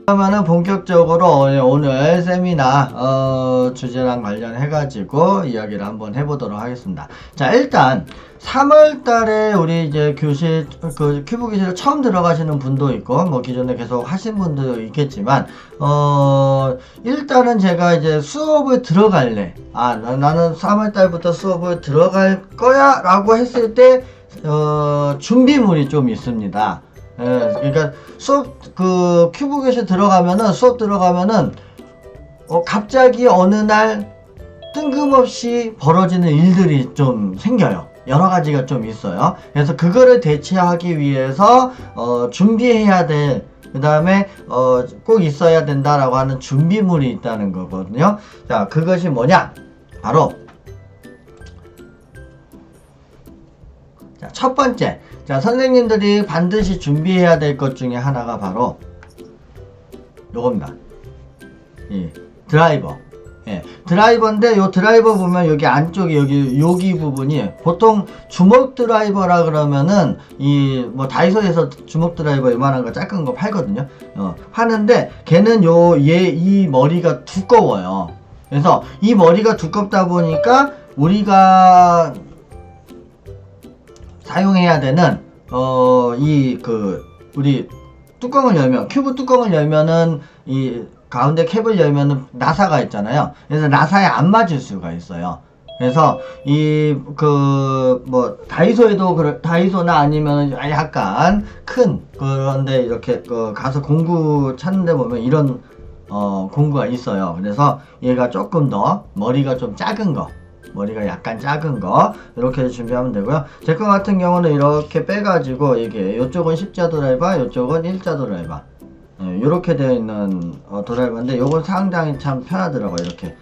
그러면은 본격적으로 오늘 세미나 주제랑 관련해가지고 이야기를 한번 해보도록 하겠습니다. 자, 일단 3월 달에 우리 이제 교실, 큐브 교실에 처음 들어가시는 분도 있고, 뭐 기존에 계속 하신 분도 있겠지만, 일단은 제가 이제 수업을 들어갈래. 나는 3월 달부터 수업을 들어갈 거야 라고 했을 때, 준비물이 좀 있습니다. 그러니까 수업 큐브 교실 들어가면은 수업 들어가면은 갑자기 어느 날 뜬금없이 벌어지는 일들이 좀 생겨요. 여러 가지가 좀 있어요. 그래서 그거를 대체하기 위해서 준비해야 될, 그 다음에 꼭 있어야 된다라고 하는 준비물이 있다는 거거든요. 자, 그것이 뭐냐? 바로 자, 첫 번째, 자, 선생님들이 반드시 준비해야 될 것 중에 하나가 바로 요겁니다. 이 드라이버. 예, 드라이버인데 요 드라이버 보면 여기 안쪽에 여기 부분이 보통 주먹 드라이버라 그러면은 이 뭐 다이소에서 주먹 드라이버 이만한 거 작은 거 팔거든요. 하는데 걔는 이 머리가 두꺼워요. 그래서 이 머리가 두껍다 보니까 우리가 사용해야 되는 우리 뚜껑을 열면, 큐브 뚜껑을 열면은 이 가운데 캡을 열면은 나사가 있잖아요. 그래서 나사에 안 맞을 수가 있어요. 그래서 다이소나 아니면 약간 큰 그런데 이렇게 가서 공구 찾는데 보면 이런 공구가 있어요. 그래서 얘가 조금 더 머리가 좀 작은 거, 머리가 약간 작은 거 이렇게 준비하면 되고요. 제 거 같은 경우는 이렇게 빼가지고 이게 요쪽은 십자 드라이버, 요쪽은 일자 드라이버, 이렇게 되어 있는 드라이버인데 요건 상당히 참 편하더라고요. 이렇게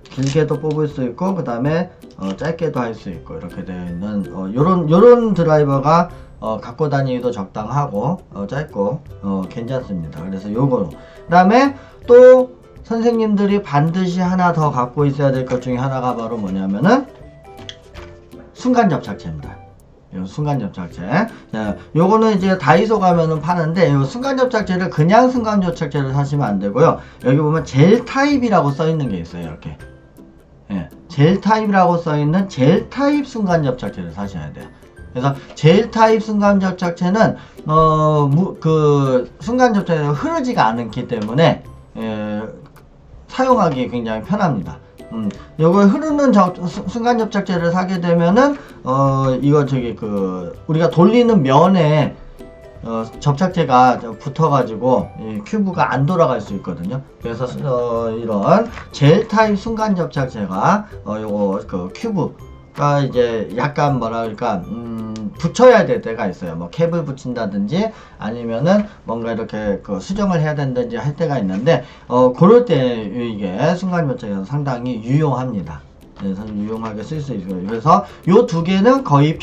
길게도 뽑을 수 있고 그 다음에 짧게도 할 수 있고 이렇게 되어 있는 요런 드라이버가 갖고 다니기도 적당하고 짧고 괜찮습니다. 그래서 요거, 그 다음에 또 선생님들이 반드시 하나 더 갖고 있어야 될 것 중에 하나가 바로 뭐냐면은 순간접착제입니다. 요 순간접착제. 자, 요거는 이제 다이소 가면은 파는데 요 순간접착제를 그냥 순간접착제를 사시면 안 되고요. 여기 보면 젤 타입이라고 써 있는 게 있어요. 이렇게. 예, 젤 타입이라고 써 있는 젤 타입 순간접착제를 사셔야 돼요. 그래서 젤 타입 순간접착제는 순간접착제가 흐르지가 않기 때문에 사용하기 굉장히 편합니다. 요거 흐르는 순간접착제를 사게 되면은 이거 우리가 돌리는 면에 접착제가 붙어가지고 이 큐브가 안 돌아갈 수 있거든요. 그래서 이런 젤 타입 순간접착제가 요거 큐브가 이제 약간 뭐라 그럴까 붙여야 될 때가 있어요. 뭐 캡을 붙인다든지 아니면은 뭔가 이렇게 수정을 해야 된다든지 할 때가 있는데 그럴 때 이게 순간접착제가 상당히 유용합니다. 그래서 유용하게 쓸 수 있어요. 그래서 요 두 개는 거의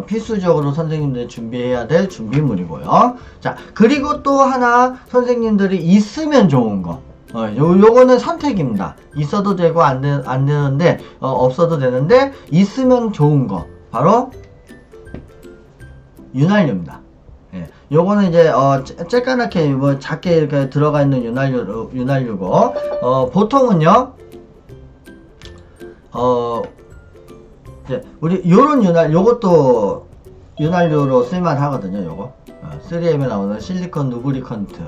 필수적으로 선생님들이 준비해야 될 준비물이고요. 자, 그리고 또 하나 선생님들이 있으면 좋은 거. 요거는 선택입니다. 있어도 되고 안 되는데 없어도 되는데 있으면 좋은 거. 바로 윤활유입니다. 예, 요거는 이제 쬐까맣게 뭐 작게 이렇게 들어가 있는 윤활유고 보통은요 이제 우리 요런 요것도 윤활유로 쓸만 하거든요. 요거 3M에 나오는 실리콘 루브리컨트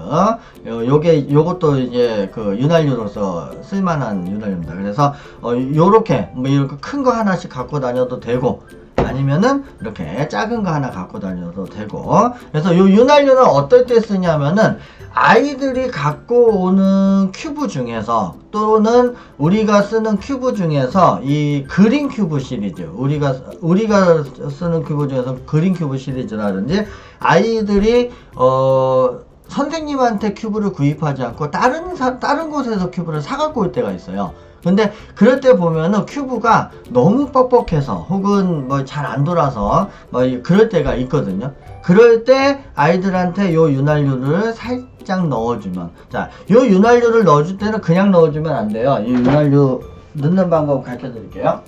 요것도 이제 윤활유로서 쓸만한 윤활유입니다. 그래서 요렇게 뭐 이렇게 큰 거 하나씩 갖고 다녀도 되고 아니면은 이렇게 작은 거 하나 갖고 다녀도 되고. 그래서 요 윤활유는 어떨 때 쓰냐면은 아이들이 갖고 오는 큐브 중에서 또는 우리가 쓰는 큐브 중에서 이 그린 큐브 시리즈 우리가 쓰는 큐브 중에서 그린 큐브 시리즈라든지 아이들이 선생님한테 큐브를 구입하지 않고 다른 곳에서 큐브를 사갖고 올 때가 있어요. 근데 그럴 때 보면은 큐브가 너무 뻑뻑해서 혹은 뭐 잘 안 돌아서 뭐 그럴 때가 있거든요. 그럴 때 아이들한테 요 윤활유를 살짝 넣어주면, 자, 요 윤활유를 넣어줄 때는 그냥 넣어주면 안 돼요. 이 윤활유 넣는 방법 가르쳐 드릴게요.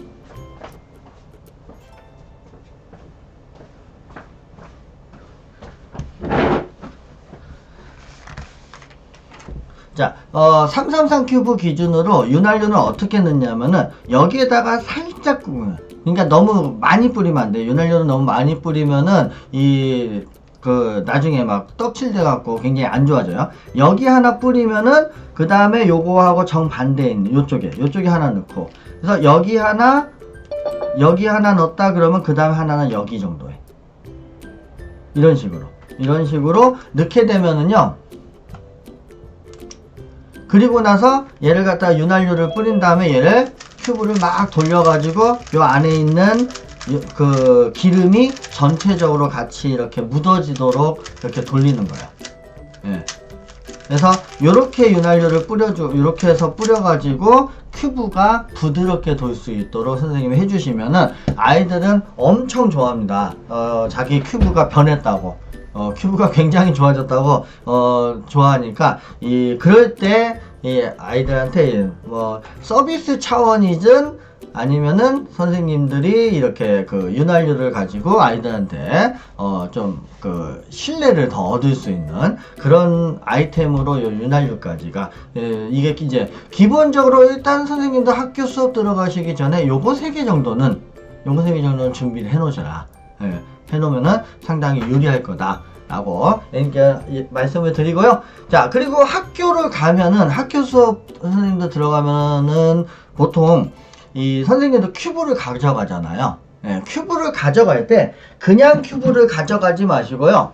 자, 333 큐브 기준으로 윤활유는 어떻게 넣냐면은 여기에다가 살짝 그러니까 너무 많이 뿌리면 안 돼. 윤활유는 너무 많이 뿌리면은 나중에 막 떡칠돼 갖고 굉장히 안 좋아져요. 여기 하나 뿌리면은 그 다음에 요거하고 정반대인 요쪽에 하나 넣고, 그래서 여기 하나 넣었다 그러면 그 다음에 하나는 여기 정도에 이런 식으로 넣게 되면은요, 그리고 나서 얘를 갖다가 윤활유를 뿌린 다음에 얘를 큐브를 막 돌려가지고 요 안에 있는 그 기름이 전체적으로 같이 이렇게 묻어지도록 이렇게 돌리는 거예요. 예. 그래서 요렇게 윤활유를 요렇게 해서 뿌려가지고 큐브가 부드럽게 돌 수 있도록 선생님이 해주시면은 아이들은 엄청 좋아합니다. 자기 큐브가 변했다고. 큐브가 굉장히 좋아졌다고 좋아하니까 그럴 때 이 아이들한테 뭐 서비스 차원이든 아니면은 선생님들이 이렇게 그 윤활유를 가지고 아이들한테 좀 그 신뢰를 더 얻을 수 있는 그런 아이템으로 요 윤활유까지가 이게 이제 기본적으로 일단 선생님들 학교 수업 들어가시기 전에 요거 3개 정도는 준비를 해 놓으셔라. 예, 해 놓으면은 상당히 유리할 거다 라고 말씀을 드리고요. 자, 그리고 학교를 가면은 학교 수업 선생님들 들어가면은 보통 이 선생님도 큐브를 가져가잖아요. 예, 큐브를 가져갈 때 그냥 큐브를 가져가지 마시고요.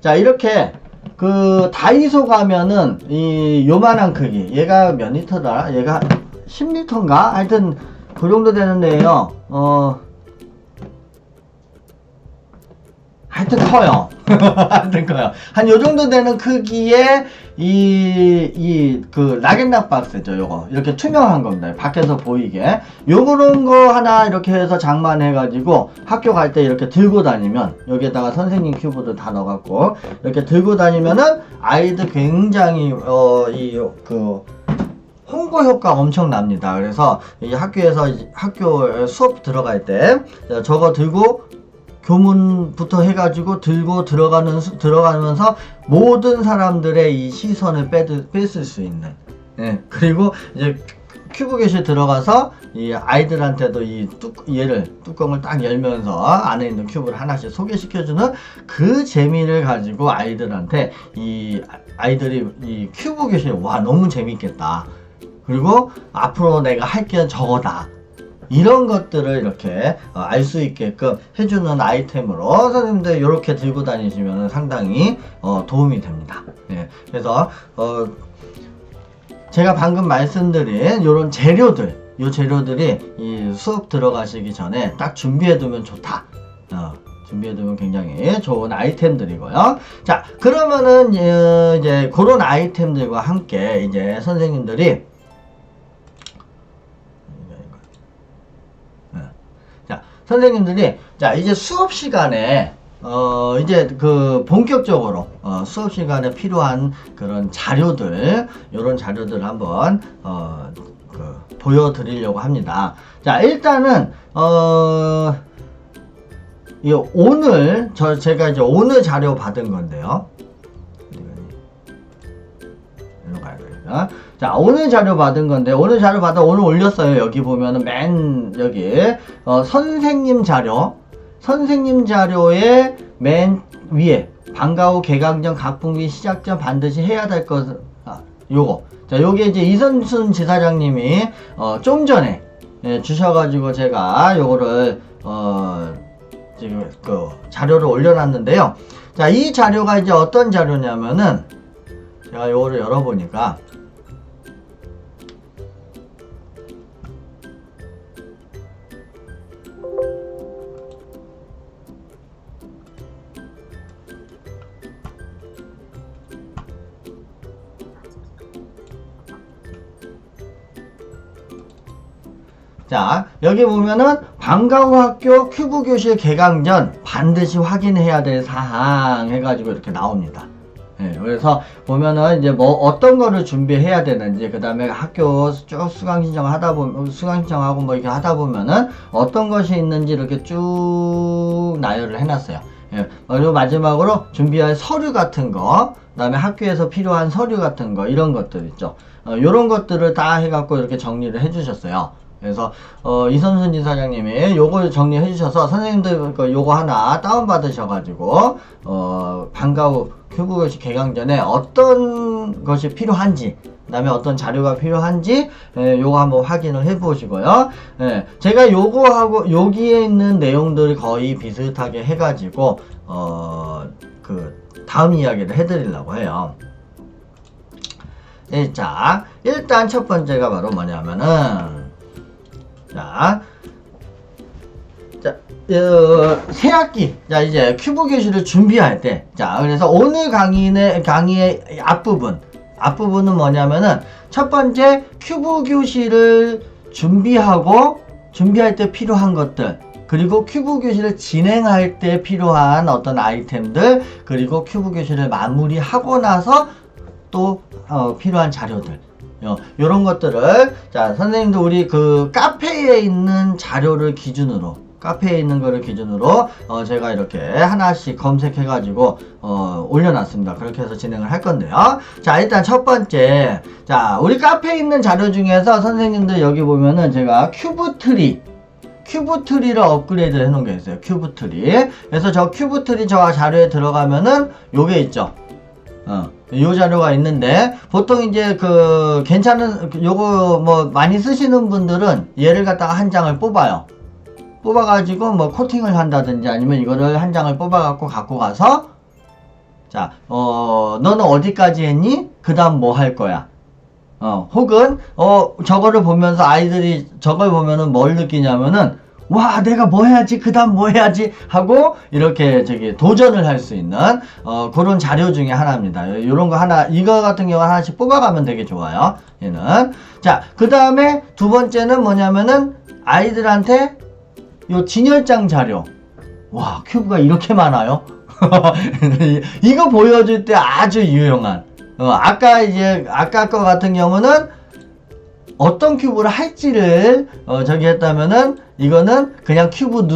자, 이렇게 그 다이소 가면은 이 요만한 크기, 얘가 몇 리터더라? 얘가 10리터인가? 하여튼 그 정도 되는데요. 하여튼 커요. 하여튼 커요. 한 요 정도 되는 크기의 그 락앤락 박스죠. 요거 이렇게 투명한 겁니다. 밖에서 보이게 요런 거 하나 이렇게 해서 장만해가지고 학교 갈 때 이렇게 들고 다니면, 여기에다가 선생님 큐브도 다 넣어갖고 이렇게 들고 다니면은 아이들 굉장히 홍보 효과 엄청납니다. 그래서 이 학교에 수업 들어갈 때 저거 들고 교문부터 해가지고 들고 들어가면서 모든 사람들의 이 시선을 뺏을 수 있는. 예. 그리고 이제 큐브 교실 들어가서 이 아이들한테도 얘를 뚜껑을 딱 열면서 안에 있는 큐브를 하나씩 소개시켜주는 그 재미를 가지고 아이들한테 아이들이 이 큐브 교실 와 너무 재밌겠다. 그리고 앞으로 내가 할 게 저거다. 이런 것들을 이렇게 알 수 있게끔 해주는 아이템으로 선생님들 이렇게 들고 다니시면 상당히 도움이 됩니다. 예, 그래서 제가 방금 말씀드린 이런 이 재료들이 이 수업 들어가시기 전에 딱 준비해두면 좋다. 준비해두면 굉장히 좋은 아이템들이고요. 자, 그러면은 이제 그런 아이템들과 함께 이제 선생님들이 자, 이제 수업 시간에 이제 그 본격적으로 수업 시간에 필요한 그런 자료들, 이런 자료들 한번 보여드리려고 합니다. 자, 일단은 제가 이제 오늘 자료 받은 건데요. 일로 가야 되니까. 자, 오늘 자료 받은 건데, 오늘 올렸어요. 여기 보면은 맨 여기 선생님 자료의 맨 위에 방과 후 개강전 각 분기 시작 전 반드시 해야 될 것, 요거. 자, 요게 이제 이선순 지사장님이 좀 전에 주셔가지고 제가 요거를 지금 그 자료를 올려놨는데요. 자, 이 자료가 이제 어떤 자료냐면은 제가 요거를 열어보니까 자, 여기 보면은 방과 후 학교 큐브 교실 개강 전 반드시 확인해야 될 사항 해가지고 이렇게 나옵니다. 예, 그래서 보면은 이제 뭐 어떤 거를 준비해야 되는지, 그 다음에 학교 쭉 수강 신청하고 뭐 이렇게 하다 보면은 어떤 것이 있는지 이렇게 쭉 나열을 해놨어요. 예. 그리고 마지막으로 준비할 서류 같은 거, 그다음에 학교에서 필요한 서류 같은 거, 이런 것들 있죠. 요런 것들을 다 해갖고 이렇게 정리를 해주셨어요. 그래서 이선순 이사장님이 요걸 정리해 주셔서 선생님들 요거 하나 다운받으셔가지고 방과 후 큐브교실 개강 전에 어떤 것이 필요한지, 그 다음에 어떤 자료가 필요한지 요거 한번 확인을 해 보시고요. 제가 요거하고 여기에 있는 내용들이 거의 비슷하게 해가지고 그 다음 이야기를 해드리려고 해요. 자, 일단 첫 번째가 바로 뭐냐면은, 새 학기, 이제 큐브 교실을 준비할 때, 그래서 오늘 강의의 앞부분은 뭐냐면은, 첫 번째, 큐브 교실을 준비할 때 필요한 것들, 그리고 큐브 교실을 진행할 때 필요한 어떤 아이템들, 그리고 큐브 교실을 마무리하고 나서 또 필요한 자료들, 요런 것들을 선생님도 우리 그 카페에 있는 자료를 기준으로, 카페에 있는 거를 기준으로 제가 이렇게 하나씩 검색해 가지고 올려놨습니다. 그렇게 해서 진행을 할 건데요. 일단 첫 번째, 우리 카페에 있는 자료 중에서 선생님들 여기 보면은 제가 큐브트리를 업그레이드 해 놓은 게 있어요. 큐브트리. 그래서 저 큐브트리 저 자료에 들어가면은 요게 있죠. 요 자료가 있는데, 보통 이제 요거 뭐 많이 쓰시는 분들은 얘를 갖다가 한 장을 뽑아가지고 뭐 코팅을 한다든지 아니면 이거를 한 장을 뽑아갖고 갖고 가서, 너는 어디까지 했니? 그 다음 뭐 할 거야? 혹은, 저거를 보면서 아이들이 저걸 보면은 뭘 느끼냐면은, 와, 내가 뭐 해야지, 그 다음 뭐 해야지 하고 이렇게 도전을 할 수 있는 그런 자료 중에 하나입니다. 요런 거 하나, 이거 같은 경우 하나씩 뽑아가면 되게 좋아요. 얘는. 그 다음에 두 번째는 뭐냐면은 아이들한테 요 진열장 자료. 와, 큐브가 이렇게 많아요. 이거 보여줄 때 아주 유용한. 아까 거 같은 경우는 어떤 큐브를 할지를 했다면은, 이거는 그냥 큐브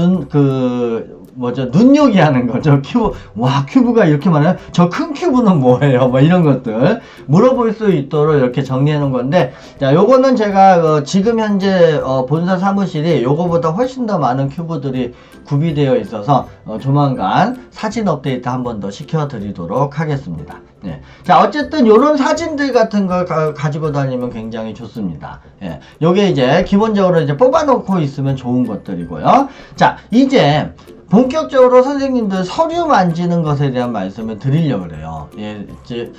눈요기 하는 거죠. 큐브가 이렇게 많아요? 저 큰 큐브는 뭐예요? 뭐 이런 것들 물어볼 수 있도록 이렇게 정리해 놓은 건데, 요거는 제가 지금 현재 본사 사무실이 요거보다 훨씬 더 많은 큐브들이 구비되어 있어서 조만간 사진 업데이트 한 번 더 시켜드리도록 하겠습니다. 네. 어쨌든 요런 사진들 같은 걸 가지고 다니면 굉장히 좋습니다. 예. 요게 이제 기본적으로 이제 뽑아놓고 있으면 좋은 것들이고요. 이제 본격적으로 선생님들 서류 만지는 것에 대한 말씀을 드리려고 그래요. 예, 이제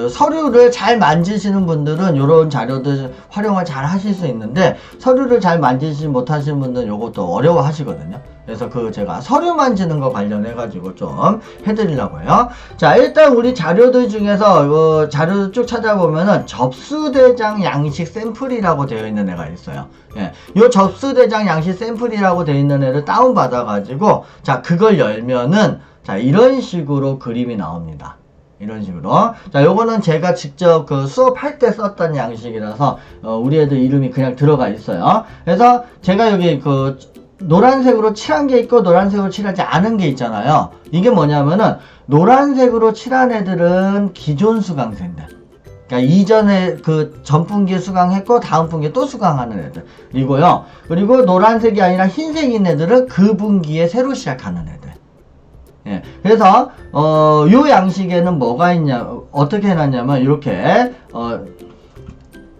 서류를 잘 만지시는 분들은 요런 자료들 활용을 잘 하실 수 있는데, 서류를 잘 만지지 못하시는 분들은 요것도 어려워 하시거든요. 그래서 제가 서류 만지는 거 관련해 가지고 좀 해드리려고 해요. 일단 우리 자료들 중에서 자료를 쭉 찾아보면은 접수대장 양식 샘플이라고 되어 있는 애가 있어요. 예, 요 접수대장 양식 샘플이라고 되어 있는 애를 다운받아 가지고 그걸 열면은 이런 식으로 그림이 나옵니다. 이런 식으로. 요거는 제가 직접 수업할 때 썼던 양식이라서 우리 애들 이름이 그냥 들어가 있어요. 그래서 제가 여기 노란색으로 칠한 게 있고 노란색으로 칠하지 않은 게 있잖아요. 이게 뭐냐면은 노란색으로 칠한 애들은 기존 수강생들, 그러니까 이전에 전 분기에 수강했고 다음 분기에 또 수강하는 애들 이고요. 그리고 노란색이 아니라 흰색인 애들은 그 분기에 새로 시작하는 애들. 예, 그래서 요 양식에는 뭐가 있냐, 어떻게 해놨냐면 이렇게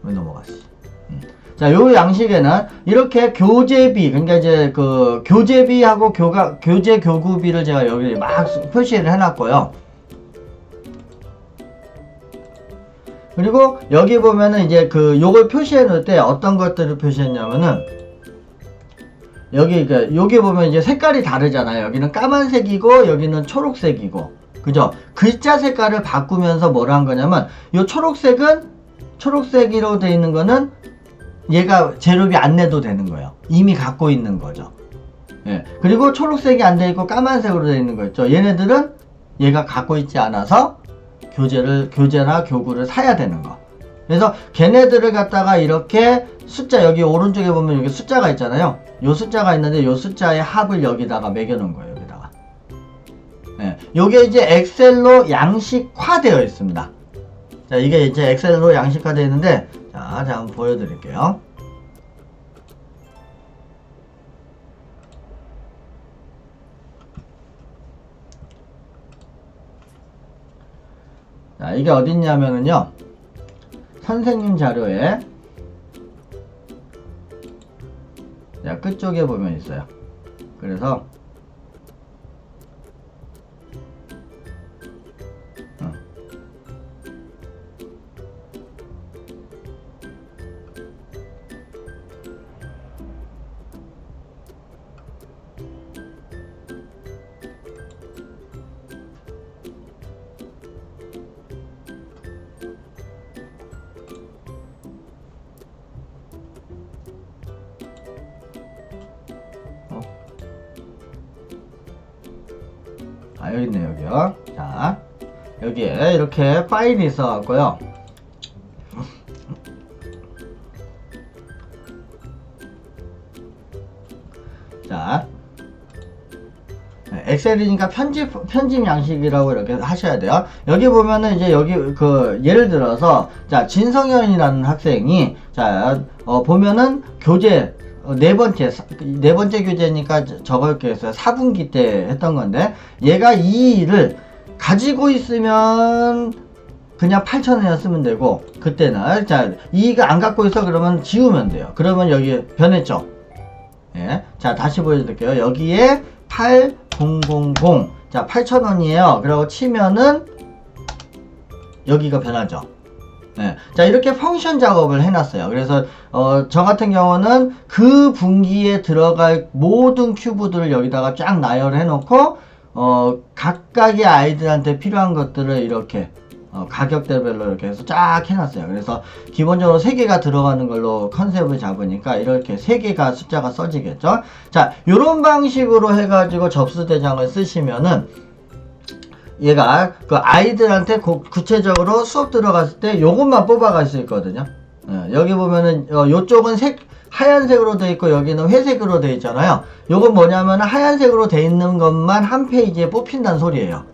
왜 넘어갔어? 요 양식에는 이렇게 교재비, 그러니까 이제 교재비하고 교재 교구비를 제가 여기 막 표시를 해놨고요. 그리고 여기 보면은 이제 요걸 표시해 놓을 때 어떤 것들을 표시했냐면은, 여기 보면 이제 색깔이 다르잖아요. 여기는 까만색이고 여기는 초록색이고, 그죠? 글자 색깔을 바꾸면서 뭘 한 거냐면, 요 초록색으로 되어 있는 거는 얘가 재료비 안 내도 되는 거예요. 이미 갖고 있는 거죠. 예. 그리고 초록색이 안 돼 있고 까만색으로 되어 있는 거 있죠. 얘네들은 얘가 갖고 있지 않아서 교재나 교구를 사야 되는 거. 그래서 걔네들을 갖다가 이렇게 숫자, 여기 오른쪽에 보면 여기 숫자가 있잖아요. 요 숫자가 있는데 요 숫자의 합을 여기다가 매겨 놓은 거예요. 여기다가. 예, 요게 이제 엑셀로 양식화되어 있습니다. 자, 이게 이제 엑셀로 양식화되어 있는데, 자, 제가 한번 보여드릴게요. 자, 이게 어딨냐면은요, 선생님 자료에, 자, 끝쪽에 보면 있어요. 그래서, 여기 있네, 여기요. 자, 여기에 이렇게 파일이 있어갖고요. 자, 엑셀이니까 편집 양식이라고 이렇게 하셔야 돼요. 여기 보면은 이제 여기 예를 들어서, 자, 진성현이라는 학생이, 자, 보면은 교재, 네 번째 교재니까 적을게 했어요. 4분기 때 했던 건데, 얘가 이 일을 가지고 있으면 그냥 8,000원이나 쓰면 되고, 그때는, 자, 이가 안 갖고 있어 그러면 지우면 돼요. 그러면 여기 변했죠. 예. 자, 다시 보여드릴게요. 여기에 8000, 자, 8,000원이에요. 그러고 치면은 여기가 변하죠. 네. 자, 이렇게 펑션 작업을 해놨어요. 그래서 저 같은 경우는 그 분기에 들어갈 모든 큐브들을 여기다가 쫙 나열해 놓고 각각의 아이들한테 필요한 것들을 이렇게 가격대별로 이렇게 해서 쫙 해놨어요. 그래서 기본적으로 3개가 들어가는 걸로 컨셉을 잡으니까 이렇게 3개가 숫자가 써지겠죠. 자, 요런 방식으로 해가지고 접수 대장을 쓰시면은 얘가 그 아이들한테 구체적으로 수업 들어갔을 때 요것만 뽑아갈 수 있거든요. 여기 보면은 요쪽은 하얀색으로 돼 있고 여기는 회색으로 돼 있잖아요. 요건 뭐냐면 하얀색으로 돼 있는 것만 한 페이지에 뽑힌다는 소리예요.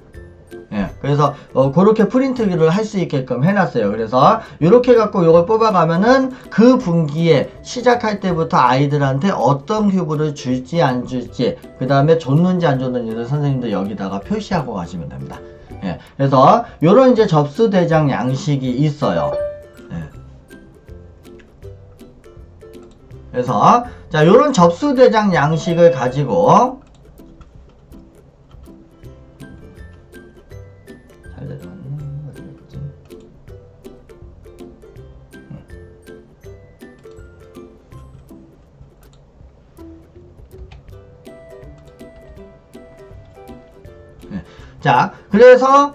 예, 그래서 그렇게 프린트를 할 수 있게끔 해놨어요. 그래서 이렇게 갖고 요걸 뽑아가면은 그 분기에 시작할 때부터 아이들한테 어떤 큐브를 줄지 안 줄지, 그 다음에 줬는지 안 줬는지를 선생님도 여기다가 표시하고 가시면 됩니다. 예, 그래서 요런 이제 접수 대장 양식이 있어요. 예. 그래서 자, 요런 접수 대장 양식을 가지고 자, 그래서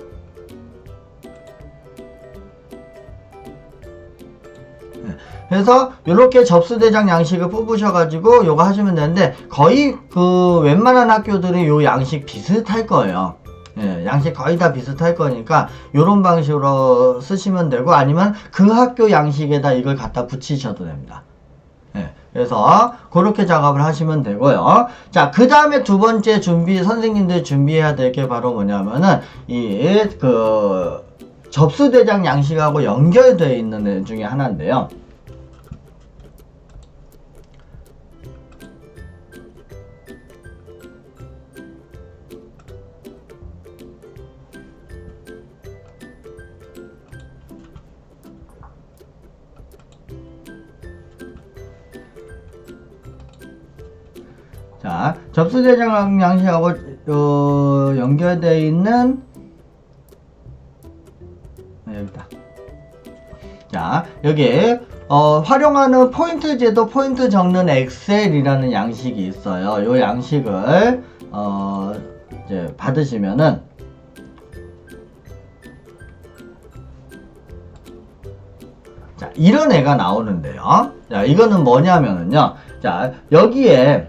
이렇게 접수대장 양식을 뽑으셔가지고 요거 하시면 되는데, 거의 웬만한 학교들이 요 양식 비슷할 거예요. 예, 양식 거의 다 비슷할 거니까 요런 방식으로 쓰시면 되고, 아니면 그 학교 양식에다 이걸 갖다 붙이셔도 됩니다. 예, 그래서 그렇게 작업을 하시면 되고요. 자, 그 다음에 두 번째 선생님들 준비해야 될 게 바로 뭐냐면은 접수대장 양식하고 연결되어 있는 애 중에 하나인데요. 자, 접수대장 양식하고 연결되어 있는 여기다. 자, 여기에 활용하는 포인트 제도, 포인트 적는 엑셀이라는 양식이 있어요. 요 양식을 이제 받으시면은 자, 이런 애가 나오는데요. 자, 이거는 뭐냐면은요. 자, 여기에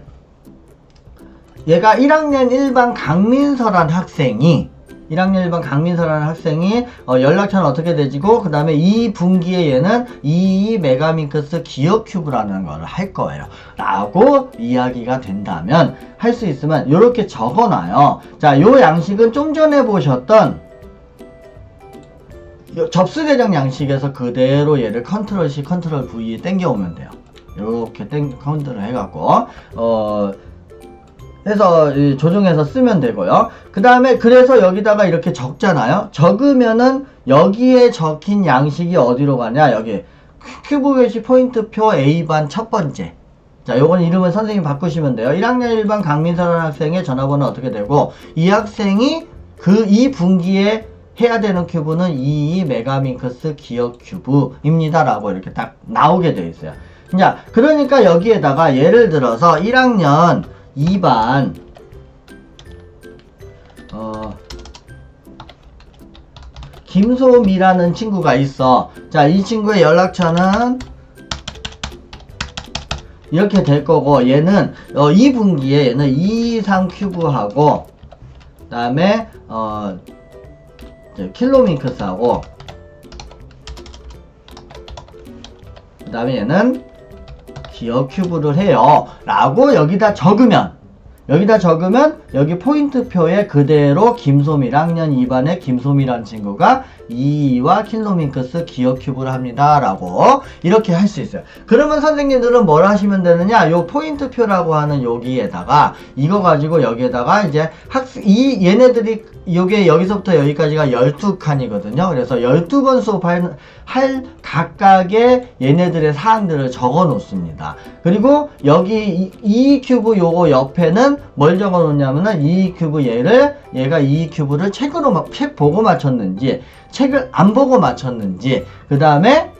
얘가 1학년 1반 강민서란 학생이 1학년 1반 강민서라는 학생이 연락처는 어떻게 되지고 그 다음에 2분기에 얘는 22 메가민크스 기억 큐브라는 걸 할 거예요 라고 이야기가 된다면 할 수 있으면 이렇게 적어놔요. 자, 요 양식은 좀 전에 보셨던 접수 대정 양식에서 그대로 얘를 컨트롤 C 컨트롤 V 땡겨오면 돼요. 이렇게 컨트롤 해갖고 해서 조정해서 쓰면 되고요. 그 다음에 그래서 여기다가 이렇게 적잖아요. 적으면은 여기에 적힌 양식이 어디로 가냐, 여기 큐브 표시 포인트표 A반 첫 번째. 자, 요건 이름을 선생님 바꾸시면 돼요. 1학년 1반 강민서라는 학생의 전화번호 어떻게 되고, 이 학생이 이 분기에 해야 되는 큐브는 22 메가민크스 기억 큐브입니다 라고 이렇게 딱 나오게 되어 있어요. 자, 그러니까 여기에다가 예를 들어서 1학년 2반 김소미라는 친구가 있어. 자, 이 친구의 연락처는 이렇게 될 거고, 얘는 2분기에 얘는 223 큐브하고 그 다음에 킬로밍크스하고 그 다음에 얘는 기억 큐브를 해요 라고 여기다 적으면 여기 포인트표에 그대로 김소미랑 학년 2반의 김소미라는 친구가 2와 킬로밍크스 기억 큐브를 합니다 라고 이렇게 할 수 있어요. 그러면 선생님들은 뭘 하시면 되느냐, 요 포인트표라고 하는 여기에다가 이거 가지고 여기에다가 이제 얘네들이 요게 여기서부터 여기까지가 12칸이거든요. 그래서 12번 수업할 각각의 얘네들의 사항들을 적어 놓습니다. 그리고 여기 2큐브 요거 옆에는 뭘 적어 놓냐면은 2큐브 얘가 2큐브를 책 보고 맞췄는지 책을 안 보고 맞췄는지, 그 다음에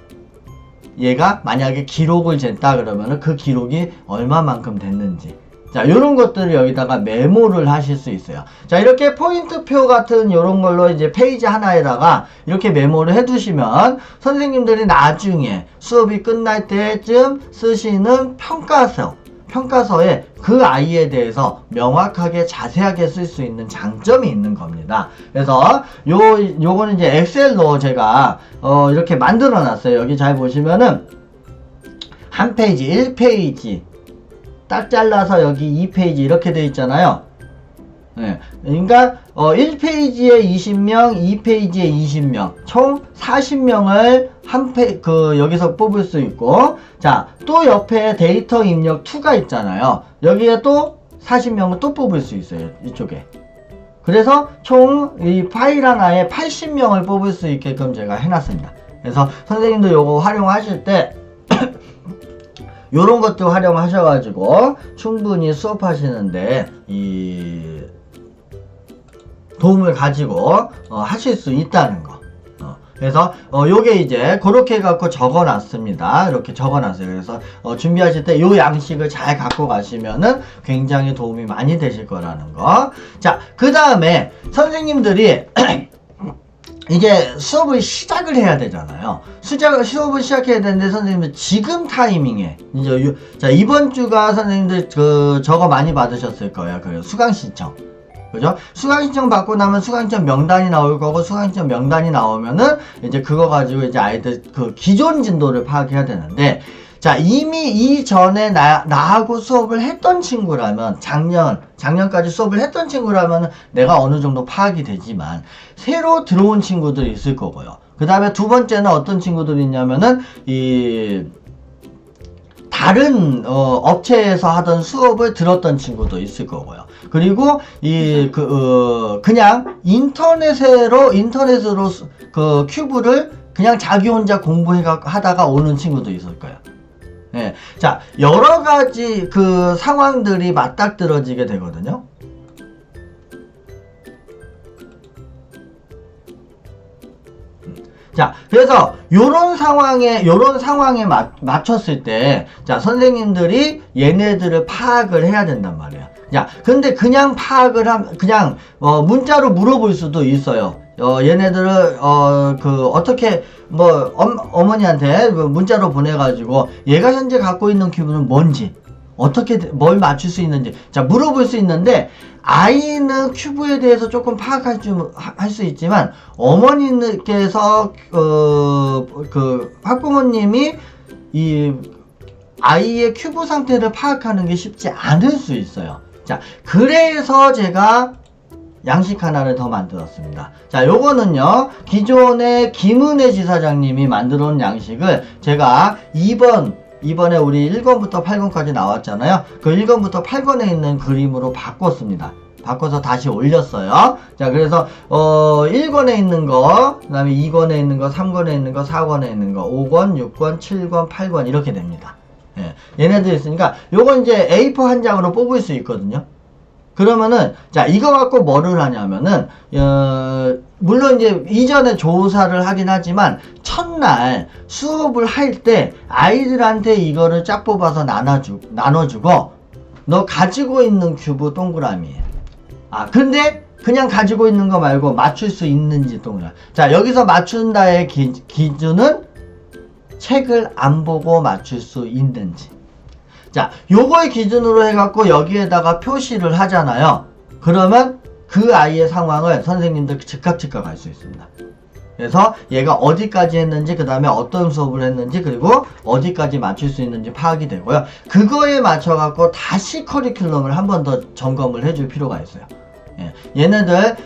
얘가 만약에 기록을 쟀다 그러면은 그 기록이 얼마만큼 됐는지, 자, 요런 것들을 여기다가 메모를 하실 수 있어요. 자, 이렇게 포인트표 같은 요런 걸로 이제 페이지 하나에다가 이렇게 메모를 해두시면 선생님들이 나중에 수업이 끝날 때쯤 쓰시는 평가서에 그 아이에 대해서 명확하게 자세하게 쓸 수 있는 장점이 있는 겁니다. 그래서 요거는 이제 엑셀로 제가 이렇게 만들어 놨어요. 여기 잘 보시면은 한 페이지, 1페이지 딱 잘라서 여기 2페이지 이렇게 돼 있잖아요. 네. 그러니까 1페이지에 20명, 2페이지에 20명, 총 40명을 여기서 뽑을 수 있고, 자, 또 옆에 데이터 입력 2가 있잖아요. 여기에 또 40명을 또 뽑을 수 있어요. 이쪽에. 그래서 총 이 파일 하나에 80명을 뽑을 수 있게끔 제가 해놨습니다. 그래서 선생님도 요거 활용하실 때 요런 것도 활용하셔가지고 충분히 수업하시는데 도움을 가지고 하실 수 있다는 거. 그래서 요게 이제 그렇게 갖고 적어놨습니다. 이렇게 적어놨어요. 그래서 준비하실 때 요 양식을 잘 갖고 가시면은 굉장히 도움이 많이 되실 거라는 거. 자, 그 다음에 선생님들이 이제 수업을 시작을 해야 되잖아요. 수업을 시작해야 되는데 선생님들 지금 타이밍에 이제 자, 이번 주가 선생님들 저거 많이 받으셨을 거예요. 그래서 수강 신청. 그죠? 수강 신청 받고 나면 수강 신청 명단이 나올 거고, 수강 신청 명단이 나오면은 이제 그거 가지고 이제 아이들 기존 진도를 파악해야 되는데, 자, 이미 이전에 나하고 수업을 했던 친구라면, 작년까지 수업을 했던 친구라면 내가 어느 정도 파악이 되지만, 새로 들어온 친구들이 있을 거고요. 그 다음에 두 번째는 어떤 친구들이 있냐면은, 다른 업체에서 하던 수업을 들었던 친구도 있을 거고요. 그리고 그냥 인터넷으로 큐브를 그냥 자기 혼자 하다가 오는 친구도 있을 거예요. 네. 자, 여러 가지 상황들이 맞닥뜨려지게 되거든요. 자, 그래서 요런 상황에 맞췄을 때, 자, 선생님들이 얘네들을 파악을 해야 된단 말이에요. 자, 근데 그냥 그냥 문자로 물어볼 수도 있어요. 얘네들을 어떻게 어머니한테 문자로 보내가지고 얘가 현재 갖고 있는 큐브는 뭔지, 어떻게 뭘 맞출 수 있는지 자 물어볼 수 있는데 아이는 큐브에 대해서 조금 파악할 수 있지만 어머니께서 그 학부모님이 이 아이의 큐브 상태를 파악하는 게 쉽지 않을 수 있어요. 자 그래서 제가 양식 하나를 더 만들었습니다. 자, 요거는요, 기존에 김은혜 지사장님이 만들어 온 양식을 제가 이번에 우리 1권부터 8권까지 나왔잖아요. 그 1권부터 8권에 있는 그림으로 바꿨습니다. 바꿔서 다시 올렸어요. 자, 그래서, 1권에 있는 거, 그 다음에 2권에 있는 거, 3권에 있는 거, 4권에 있는 거, 5권, 6권, 7권, 8권, 이렇게 됩니다. 예, 얘네들 있으니까, 요건 이제 A4 한 장으로 뽑을 수 있거든요. 그러면은 자 이거 갖고 뭐를 하냐면은 물론 이제 이전에 조사를 하긴 하지만 첫날 수업을 할 때 아이들한테 이거를 쫙 뽑아서 나눠주고 너 가지고 있는 큐브 동그라미예요. 아 근데 그냥 가지고 있는 거 말고 맞출 수 있는지 동그라미. 자 여기서 맞춘다의 기준은 책을 안 보고 맞출 수 있는지. 자, 요걸 기준으로 해갖고 여기에다가 표시를 하잖아요. 그러면 그 아이의 상황을 선생님들 즉각 알 수 있습니다. 그래서 얘가 어디까지 했는지, 그 다음에 어떤 수업을 했는지, 그리고 어디까지 맞출 수 있는지 파악이 되고요. 그거에 맞춰갖고 다시 커리큘럼을 한 번 더 점검을 해줄 필요가 있어요. 예, 얘네들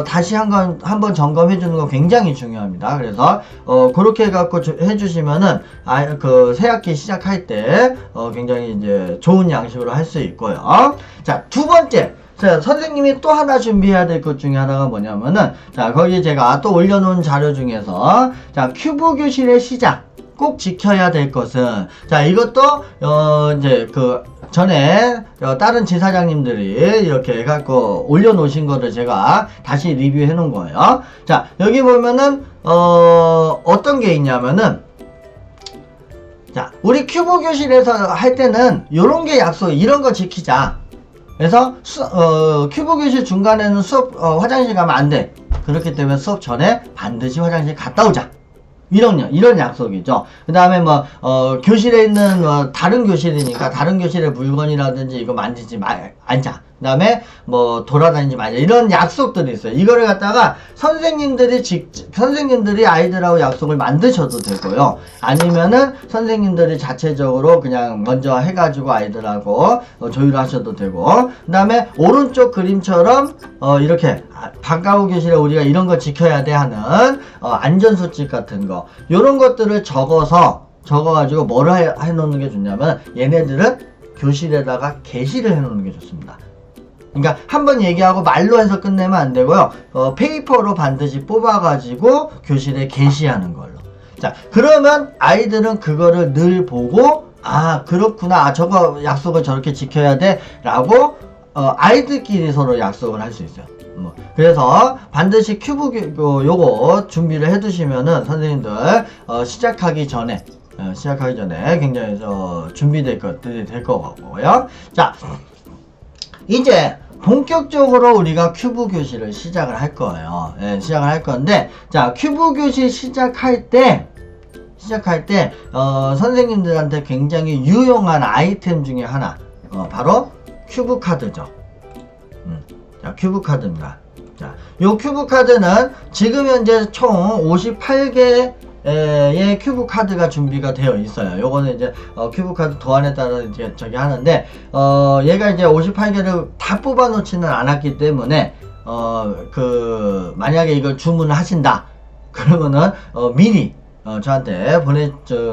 다시 한번 점검해 주는 거 굉장히 중요합니다. 그래서 그렇게 해갖고 해주시면은 그 새학기 시작할 때 굉장히 이제 좋은 양식으로 할 수 있고요. 자, 두 번째. 자, 선생님이 또 하나 준비해야 될 것 중에 하나가 뭐냐면은 자, 거기 제가 또 올려놓은 자료 중에서 자, 큐브 교실의 시작 꼭 지켜야 될 것은 자, 이것도 이제 그 전에 다른 지사장님들이 이렇게 해갖고 올려놓으신 거를 제가 다시 리뷰해 놓은 거예요. 자 여기 보면은 어떤 게 있냐면은 자 우리 큐브 교실에서 할 때는 요런 게 약속 이런 거 지키자. 그래서 큐브 교실 중간에는 수업 화장실 가면 안 돼. 그렇기 때문에 수업 전에 반드시 화장실 갔다 오자. 이런 약속이죠. 그 다음에 교실에 있는, 다른 교실이니까, 다른 교실의 물건이라든지 이거 만지지 않자. 그 다음에 돌아다니지 말자. 이런 약속들이 있어요. 이거를 갖다가 선생님들이 아이들하고 약속을 만드셔도 되고요. 아니면은 선생님들이 자체적으로 그냥 먼저 해가지고 아이들하고 조율하셔도 되고. 그 다음에 오른쪽 그림처럼, 이렇게, 방과후 교실에 우리가 이런 거 지켜야 돼 하는, 안전수칙 같은 거. 요런 것들을 적어가지고 뭐를 해놓는 게 좋냐면, 얘네들은 교실에다가 게시를 해놓는 게 좋습니다. 그러니까 한번 얘기하고 말로 해서 끝내면 안 되고요. 페이퍼로 반드시 뽑아가지고 교실에 게시하는 걸로. 자, 그러면 아이들은 그거를 늘 보고 아 그렇구나. 아, 저거 약속을 저렇게 지켜야 돼 라고 아이들끼리 서로 약속을 할 수 있어요. 그래서 반드시 큐브 요거 준비를 해 두시면은 선생님들 시작하기 전에 굉장히 준비될 것들이 될 것 같고요. 자, 이제 본격적으로 우리가 큐브 교실을 시작을 할 거예요. 예, 시작을 할 건데, 자, 큐브 교실 시작할 때, 선생님들한테 굉장히 유용한 아이템 중에 하나, 바로 큐브 카드죠. 자, 큐브 카드입니다. 자, 요 큐브 카드는 지금 현재 총 58개 의 큐브 카드가 준비가 되어 있어요. 요거는 이제 큐브 카드 도안에 따라 이제 저기 하는데 얘가 이제 58개를 다 뽑아 놓지는 않았기 때문에 만약에 이걸 주문을 하신다 그러면은 미리 저한테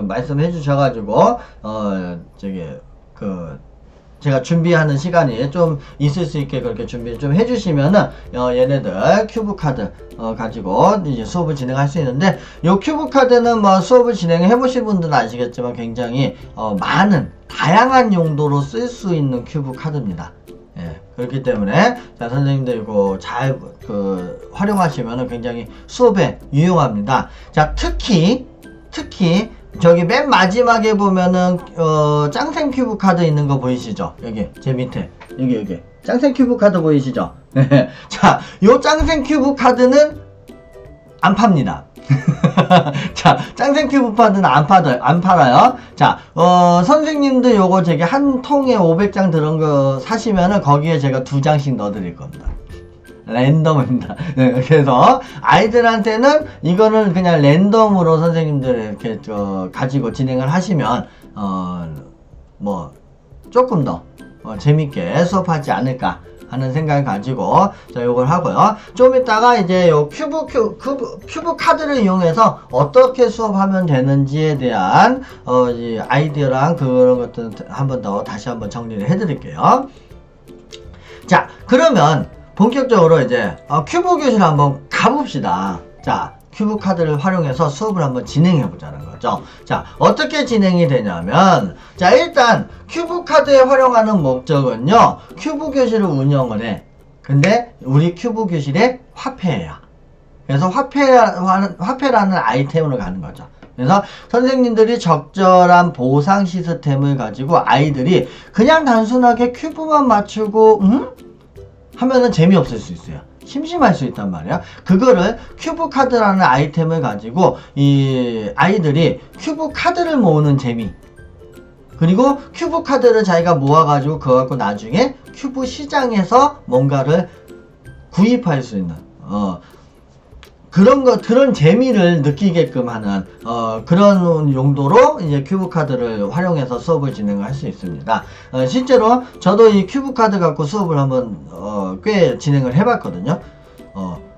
말씀해 주셔가지고 제가 준비하는 시간이 좀 있을 수 있게 그렇게 준비를 좀 해주시면은 얘네들 큐브 카드 가지고 이제 수업을 진행할 수 있는데 요 큐브 카드는 수업을 진행해 보신 분들은 아시겠지만 굉장히 많은 다양한 용도로 쓸 수 있는 큐브 카드입니다. 예, 그렇기 때문에 자 선생님들 이거 잘 활용하시면은 굉장히 수업에 유용합니다. 자 특히 저기 맨 마지막에 보면은 짱생 큐브 카드 있는 거 보이시죠? 여기 제 밑에 여기 짱생 큐브 카드 보이시죠? 자, 요 짱생 큐브 카드는 안 팝니다. 자, 짱생 큐브카드는 안 팔아요. 자, 선생님도 요거 저기 한 통에 500장 들은 거 사시면은 거기에 제가 2장씩 넣어드릴 겁니다. 랜덤입니다. 네, 그래서 아이들한테는 이거는 그냥 랜덤으로 선생님들 이렇게 가지고 진행을 하시면 뭐 조금 더 재밌게 수업하지 않을까 하는 생각을 가지고 자 요걸 하고요. 좀 이따가 이제 요 큐브 카드를 이용해서 어떻게 수업하면 되는지에 대한 이 아이디어랑 그런 것들 한번 더 다시 한번 정리를 해드릴게요. 자, 그러면 본격적으로 이제 큐브 교실 한번 가봅시다. 자, 큐브 카드를 활용해서 수업을 한번 진행해 보자는 거죠. 자, 어떻게 진행이 되냐면, 자, 일단 큐브 카드에 활용하는 목적은요, 큐브 교실을 운영을 해. 근데 우리 큐브 교실의 화폐예요. 그래서 화폐라는 아이템으로 가는 거죠. 그래서 선생님들이 적절한 보상 시스템을 가지고 아이들이 그냥 단순하게 큐브만 맞추고 하면은 재미없을 수 있어요. 심심할 수 있단 말이야. 그거를 큐브 카드라는 아이템을 가지고 이 아이들이 큐브 카드를 모으는 재미, 그리고 큐브 카드를 자기가 모아가지고 그거 갖고 나중에 큐브 시장에서 뭔가를 구입할 수 있는 그런 재미를 느끼게끔 하는 그런 용도로 이제 큐브 카드를 활용해서 수업을 진행할 수 있습니다. 실제로 저도 이 큐브 카드 갖고 수업을 한번 꽤 진행을 해봤거든요.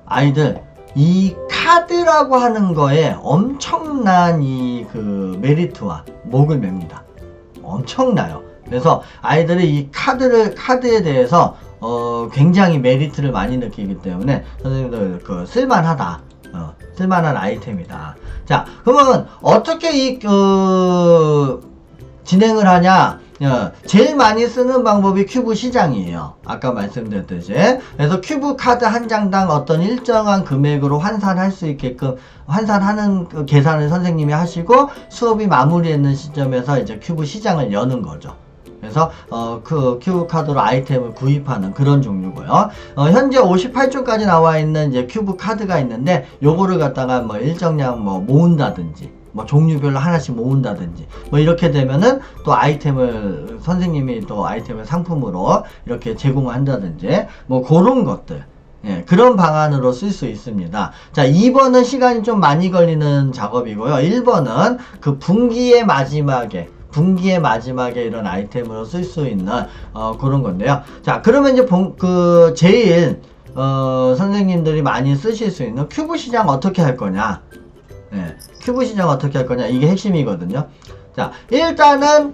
아이들 이 카드라고 하는 거에 엄청난 이 그 메리트와 목을 맵니다. 엄청나요. 그래서 아이들이 이 카드에 대해서 굉장히 메리트를 많이 느끼기 때문에 선생님들 쓸만하다. 쓸만한 아이템이다. 자, 그러면 어떻게 이 진행을 하냐? 제일 많이 쓰는 방법이 큐브 시장이에요. 아까 말씀드렸듯이. 그래서 큐브 카드 한 장당 어떤 일정한 금액으로 환산할 수 있게끔 환산하는 그 계산을 선생님이 하시고 수업이 마무리되는 시점에서 이제 큐브 시장을 여는 거죠. 그래서 그 큐브 카드로 아이템을 구입하는 그런 종류고요. 현재 58쪽까지 나와 있는 이제 큐브 카드가 있는데 요거를 갖다가 뭐 일정량 뭐 모은다든지 뭐 종류별로 하나씩 모은다든지 뭐 이렇게 되면은 또 아이템을 선생님이 또 아이템을 상품으로 이렇게 제공을 한다든지 뭐 그런 것들, 예, 그런 방안으로 쓸 수 있습니다. 자, 2번은 시간이 좀 많이 걸리는 작업이고요. 1번은 그 분기의 마지막에 이런 아이템으로 쓸 수 있는 그런 건데요. 자, 그러면 이제 제일 선생님들이 많이 쓰실 수 있는 큐브 시장 어떻게 할 거냐? 네, 큐브 시장 어떻게 할 거냐? 이게 핵심이거든요. 자, 일단은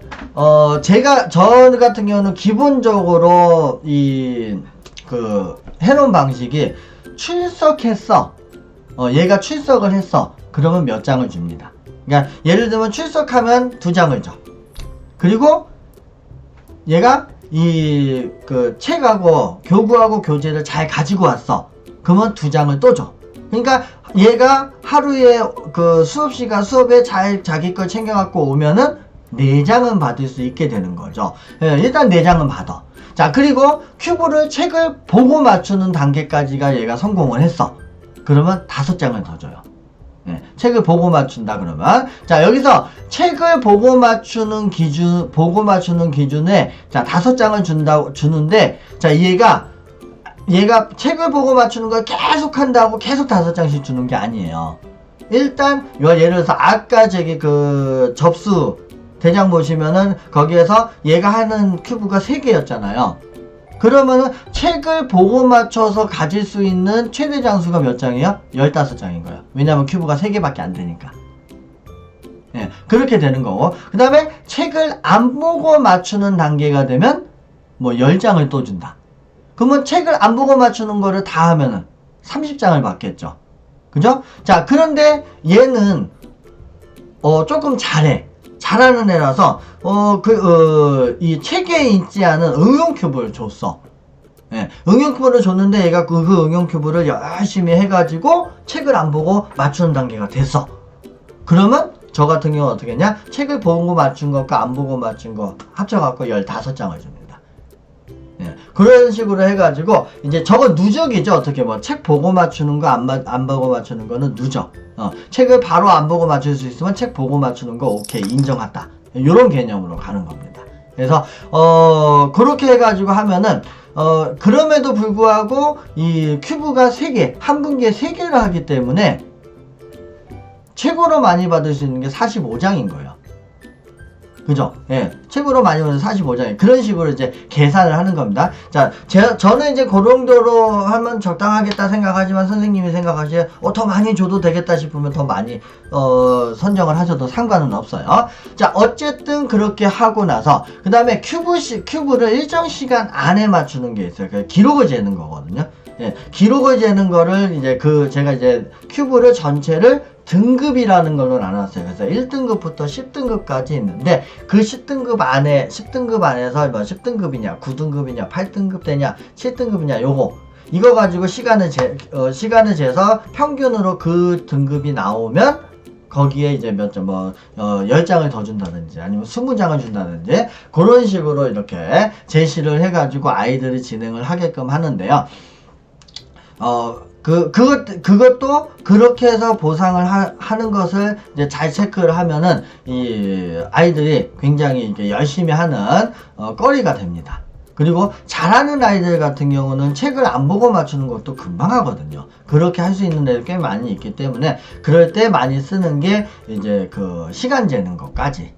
저 같은 경우는 기본적으로 해놓은 방식이 출석했어. 얘가 출석을 했어. 그러면 몇 장을 줍니다. 그러니까 예를 들면 출석하면 2장을 줘. 그리고 얘가 책하고 교구하고 교재를 잘 가지고 왔어. 그러면 2장을 또 줘. 그러니까 얘가 하루에 수업에 잘 자기 걸 챙겨갖고 오면은 4장은 받을 수 있게 되는 거죠. 일단 4장은 받아. 자, 그리고 책을 보고 맞추는 단계까지가 얘가 성공을 했어. 그러면 5장을 더 줘요. 네, 책을 보고 맞춘다 그러면 자, 여기서 책을 보고 맞추는 기준에 자 5장을 주는데 자, 얘가 책을 보고 맞추는 걸 계속 한다고 계속 5장씩 주는 게 아니에요. 일단 예를 들어서 아까 접수 대장 보시면은 거기에서 얘가 하는 큐브가 3개였잖아요. 그러면은 책을 보고 맞춰서 가질 수 있는 최대 장수가 몇 장이에요? 15장인 거예요. 왜냐면 큐브가 3개밖에 안 되니까. 예, 그렇게 되는 거고. 그 다음에 책을 안 보고 맞추는 단계가 되면 뭐 10장을 또 준다. 그러면 책을 안 보고 맞추는 거를 다 하면은 30장을 받겠죠. 그죠? 자, 그런데 얘는 조금 잘하는 애라서 이 책에 있지 않은 응용 큐브를 줬어. 예, 응용 큐브를 줬는데 얘가 그 응용 큐브를 열심히 해가지고 책을 안 보고 맞추는 단계가 됐어. 그러면 저 같은 경우 어떻게 했냐? 책을 보고 맞춘 것과 안 보고 맞춘 거 합쳐갖고 15장을 줍니다. 예, 그런 식으로 해가지고 이제 저거 누적이죠. 어떻게 뭐 책 보고 맞추는 거 안 보고 맞추는 거는 누적. 책을 바로 안 보고 맞출 수 있으면 책 보고 맞추는 거 오케이 인정한다. 이런 개념으로 가는 겁니다. 그래서 그렇게 해가지고 하면은 그럼에도 불구하고 이 큐브가 3개, 한 분기에 3개를 하기 때문에 최고로 많이 받을 수 있는 게 45장인 거예요. 그죠? 예. 최고로 많이 받는 45장이 그런 식으로 이제 계산을 하는 겁니다. 자, 저는 이제 그 정도로 하면 적당하겠다 생각하지만 선생님이 생각하시기에 더 많이 줘도 되겠다 싶으면 더 많이 선정을 하셔도 상관은 없어요. 자, 어쨌든 그렇게 하고 나서 그 다음에 큐브를 일정 시간 안에 맞추는 게 있어요. 그 기록을 재는 거거든요. 예. 기록을 재는 거를 이제 제가 이제 큐브를 전체를 등급이라는 걸로 나눴어요. 그래서 1등급부터 10등급까지 있는데 그 10등급 안에서 뭐 10등급이냐, 9등급이냐, 8등급 되냐, 7등급이냐 이거 가지고 시간을 재서 평균으로 그 등급이 나오면 거기에 이제 몇 점, 10장을 더 준다든지 아니면 20장을 준다든지 그런 식으로 이렇게 제시를 해가지고 아이들이 진행을 하게끔 하는데요. 그것도 그렇게 해서 보상을 하는 것을 이제 잘 체크를 하면은 이 아이들이 굉장히 이렇게 열심히 하는 거리가 됩니다. 그리고 잘하는 아이들 같은 경우는 책을 안 보고 맞추는 것도 금방 하거든요. 그렇게 할 수 있는 애들 꽤 많이 있기 때문에 그럴 때 많이 쓰는 게 이제 그 시간 재는 것까지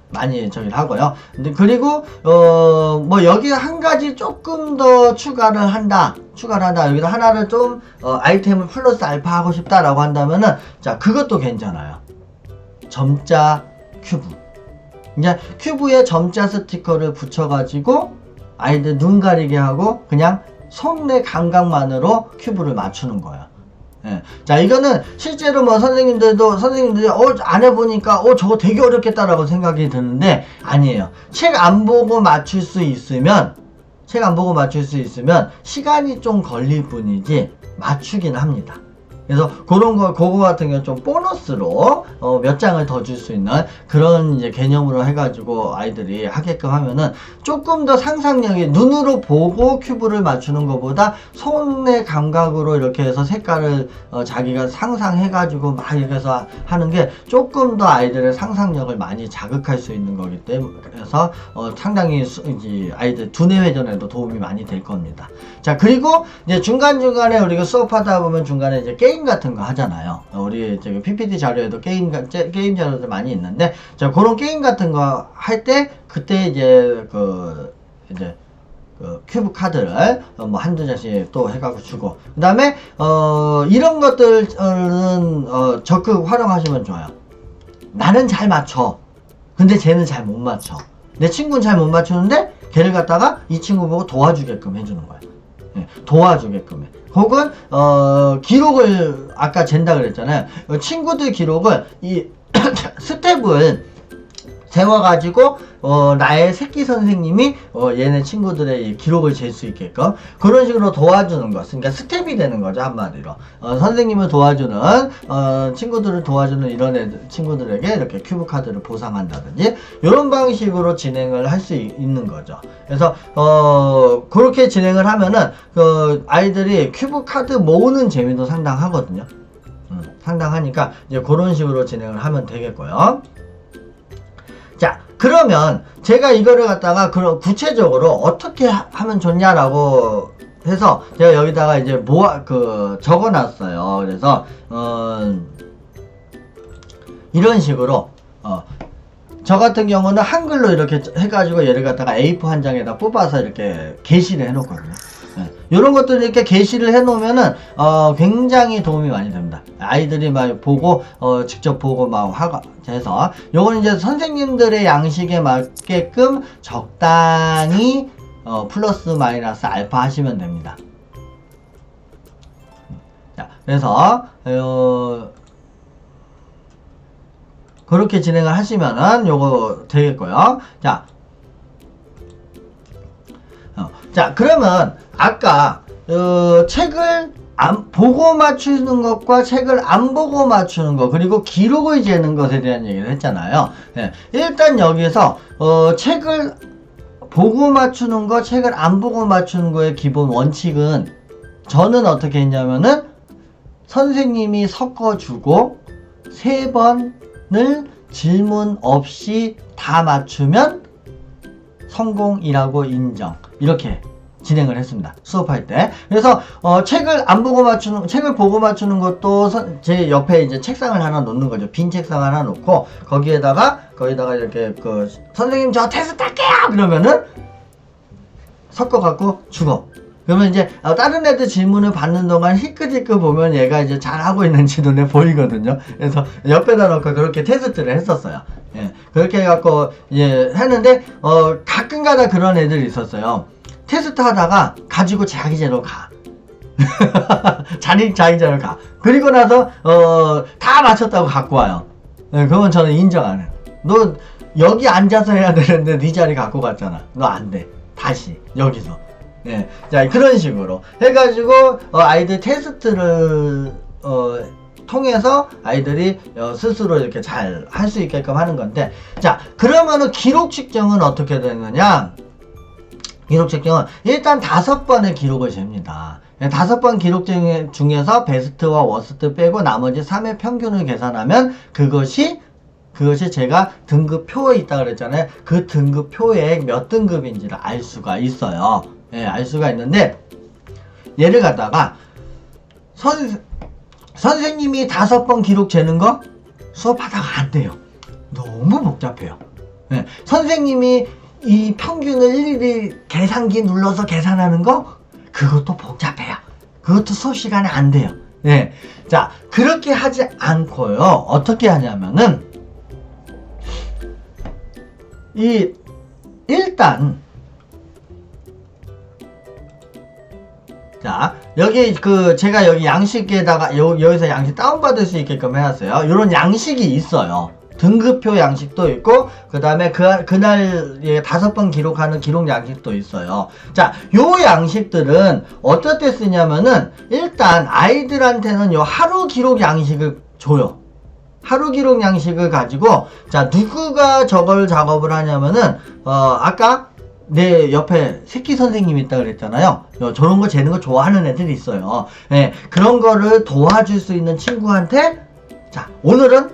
많이 저기를 하고요. 근데 그리고 뭐 여기 한 가지 조금 더 추가를 한다. 여기다 하나를 좀 아이템을 플러스 알파 하고 싶다라고 한다면은 자, 그것도 괜찮아요. 점자 큐브. 이제 큐브에 점자 스티커를 붙여가지고 아이들 눈 가리게 하고 그냥 손의 감각만으로 큐브를 맞추는 거예요. 예. 자, 이거는 실제로 뭐 선생님들이 안 해보니까 저거 되게 어렵겠다라고 생각이 드는데 아니에요. 책 안 보고 맞출 수 있으면 시간이 좀 걸릴 뿐이지 맞추긴 합니다. 그래서 그거 같은 경우는 좀 보너스로 몇 장을 더 줄 수 있는 그런 이제 개념으로 해가지고 아이들이 하게끔 하면은 조금 더 상상력이 눈으로 보고 큐브를 맞추는 것보다 손의 감각으로 이렇게 해서 색깔을 자기가 상상해가지고 막 이렇게 해서 하는 게 조금 더 아이들의 상상력을 많이 자극할 수 있는 거기 때문에 그래서 상당히 아이들 두뇌 회전에도 도움이 많이 될 겁니다. 자, 그리고 이제 중간중간에 우리가 수업하다 보면 중간에 이제 게임 같은 거 하잖아요. 우리 저기 PPT 자료에도 게임 자료들 많이 있는데, 자, 그런 게임 같은 거 할 때, 그때 이제 큐브 카드를 뭐 한두 장씩 또 해가지고 주고, 그 다음에 이런 것들은 적극 활용하시면 좋아요. 나는 잘 맞춰. 근데 쟤는 잘 못 맞춰. 내 친구는 잘 못 맞추는데 걔를 갖다가 이 친구 보고 도와주게끔 해주는 거야. 도와주게끔 해. 혹은 기록을 아까 잰다 그랬잖아요. 친구들 기록을 이 스텝을 세워가지고 나의 새끼 선생님이 얘네 친구들의 이 기록을 잴 수 있게끔 그런 식으로 도와주는 것. 그러니까 스텝이 되는 거죠, 한마디로. 선생님을 도와주는 친구들을 도와주는 이런 친구들에게 이렇게 큐브 카드를 보상한다든지 이런 방식으로 진행을 할 수 있는 거죠. 그래서 그렇게 진행을 하면은 아이들이 큐브 카드 모으는 재미도 상당하거든요. 상당하니까 이제 그런 식으로 진행을 하면 되겠고요. 자, 그러면 제가 이거를 갖다가 구체적으로 어떻게 하면 좋냐라고 해서 제가 여기다가 이제 적어놨어요. 그래서 이런 식으로 저 같은 경우는 한글로 이렇게 해가지고 얘를 갖다가 A4 한 장에다 뽑아서 이렇게 게시를 해놓거든요. 이런 것들을 이렇게 게시를 해놓으면은 굉장히 도움이 많이 됩니다. 아이들이 막 보고 직접 보고 막 해서 요건 이제 선생님들의 양식에 맞게끔 적당히 플러스 마이너스 알파 하시면 됩니다. 자, 그래서 그렇게 진행을 하시면은 요거 되겠고요. 자, 그러면 아까 책을 보고 맞추는 것과 책을 안 보고 맞추는 것 그리고 기록을 재는 것에 대한 얘기를 했잖아요. 일단 여기서 책을 보고 맞추는 거, 책을 안 보고 맞추는 거의 기본 원칙은 저는 어떻게 했냐면은 선생님이 섞어주고 3번을 질문 없이 다 맞추면 성공이라고 인정. 이렇게 진행을 했습니다. 수업할 때. 그래서 책을 보고 맞추는 것도 제 옆에 이제 책상을 하나 놓는 거죠. 빈 책상 하나 놓고 거기에다가 이렇게 선생님 저 테스트 할게요. 그러면은 섞어 갖고 주고. 그러면 이제 다른 애들 질문을 받는 동안 희끗희끗 보면 얘가 이제 잘하고 있는지 눈에 보이거든요. 그래서 옆에다 놓고 그렇게 테스트를 했었어요. 예, 그렇게 해갖고 했는데 가끔가다 그런 애들이 있었어요. 테스트 하다가 가지고 자기제로 가. 자기제로 가. 그리고 나서 다 맞췄다고 갖고 와요. 예, 그건 저는 인정 안 해요. 너 여기 앉아서 해야 되는데 네 자리 갖고 갔잖아. 너 안 돼. 다시 여기서. 예, 자 그런 식으로 해가지고 아이들 테스트를 통해서 아이들이 스스로 이렇게 잘 할 수 있게끔 하는 건데, 자 그러면은 기록 측정은 어떻게 되느냐? 기록 측정은 일단 5번의 기록을 잽니다. 5번 기록 중에서 베스트와 워스트 빼고 나머지 3의 평균을 계산하면 그것이 제가 등급표에 있다 그랬잖아요. 그 등급표에 몇 등급인지를 알 수가 있어요. 예, 알 수가 있는데, 예를 갖다가 선생님이 5번 기록 재는 거 수업하다가 안 돼요. 너무 복잡해요. 예, 선생님이 이 평균을 일일이 계산기 눌러서 계산하는 거 그것도 복잡해요. 그것도 수업 시간에 안 돼요. 예, 자 그렇게 하지 않고요. 어떻게 하냐면은 일단 자 여기 제가 여기 양식에다가 여기서 양식 다운받을 수 있게끔 해놨어요. 이런 양식이 있어요. 등급표 양식도 있고 그 다음에 그날 5번 기록하는 기록 양식도 있어요. 자, 요 양식들은 어떨 때 쓰냐면은 일단 아이들한테는 요 하루 기록 양식을 줘요. 하루 기록 양식을 가지고 자 누구가 저걸 작업을 하냐면은 아까 내 옆에 새끼 선생님이 있다 그랬잖아요. 저런 거 재는 거 좋아하는 애들이 있어요. 예, 그런 거를 도와줄 수 있는 친구한테 자 오늘은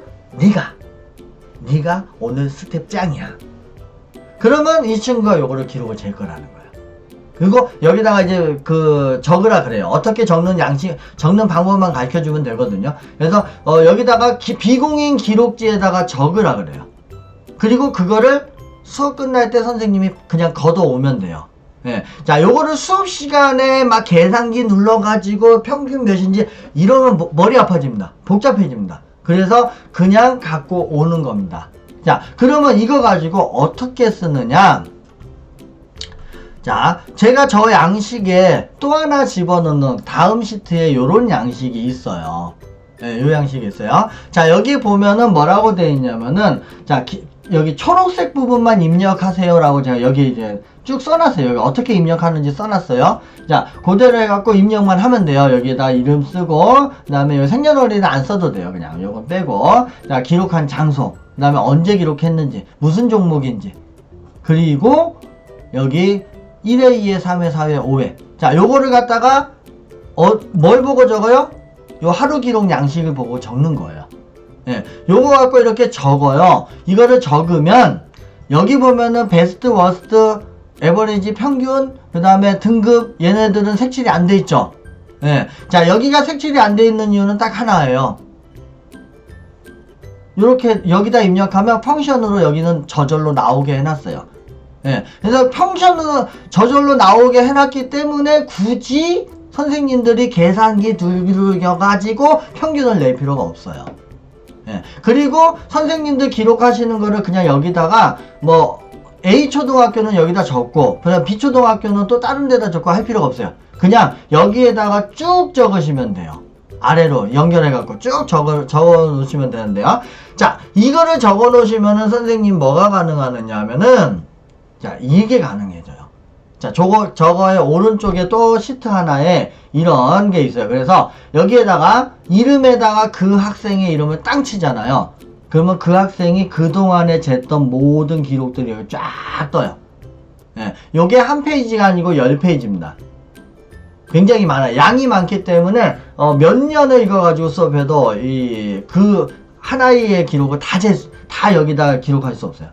네가 오늘 스텝 짱이야. 그러면 이 친구가 요거를 기록을 잴 거라는 거야. 그리고 여기다가 이제 적으라 그래요. 어떻게 적는 방법만 가르쳐주면 되거든요. 그래서 여기다가 비공인 기록지에다가 적으라 그래요. 그리고 그거를 수업 끝날 때 선생님이 그냥 걷어오면 돼요. 예. 자, 요거를 수업 시간에 막 계산기 눌러가지고 평균 몇인지 이러면 머리 아파집니다. 복잡해집니다. 그래서 그냥 갖고 오는 겁니다. 자, 그러면 이거 가지고 어떻게 쓰느냐? 자, 제가 저 양식에 또 하나 집어넣는 다음 시트에 요런 양식이 있어요. 예, 요 양식이 있어요. 자, 여기 보면은 뭐라고 되어 있냐면은, 자, 여기 초록색 부분만 입력하세요 라고 제가 여기 이제 쭉 써놨어요. 여기 어떻게 입력하는지 써놨어요. 자, 그대로 해갖고 입력만 하면 돼요. 여기에다 이름 쓰고, 그 다음에 여기 생년월일은 안 써도 돼요. 그냥 요거 빼고, 자, 기록한 장소, 그 다음에 언제 기록했는지, 무슨 종목인지, 그리고 여기 1회, 2회, 3회, 4회, 5회. 자, 요거를 갖다가 뭘 보고 적어요? 요 하루 기록 양식을 보고 적는 거예요. 예, 요거 갖고 이렇게 적어요. 이거를 적으면 여기 보면은 베스트, 워스트, 에버리지, 평균, 그 다음에 등급 얘네들은 색칠이 안 돼 있죠. 예, 자 여기가 색칠이 안 돼 있는 이유는 딱 하나예요. 요렇게 여기다 입력하면 펑션으로 여기는 저절로 나오게 해놨어요. 예, 그래서 펑션으로 저절로 나오게 해놨기 때문에 굳이 선생님들이 계산기 두들겨가지고 평균을 낼 필요가 없어요. 예, 그리고 선생님들 기록하시는 거를 그냥 여기다가 뭐 A초등학교는 여기다 적고 그다음 B초등학교는 또 다른 데다 적고 할 필요가 없어요. 그냥 여기에다가 쭉 적으시면 돼요. 아래로 연결해 갖고 쭉 적어 놓으시면 되는데요. 자, 이거를 적어 놓으시면은 선생님 뭐가 가능하느냐 하면은 자, 이게 가능해져요. 자, 저거의 오른쪽에 또 시트 하나에 이런 게 있어요. 그래서 여기에다가 이름에다가 그 학생의 이름을 땅 치잖아요. 그러면 그 학생이 그동안에 쟀던 모든 기록들이 여기 쫙 떠요. 예, 요게 한 페이지가 아니고 10페이지입니다. 굉장히 많아요. 양이 많기 때문에 몇 년을 이거 가지고 수업해도 그 하나의 기록을 다 여기다 기록할 수 없어요.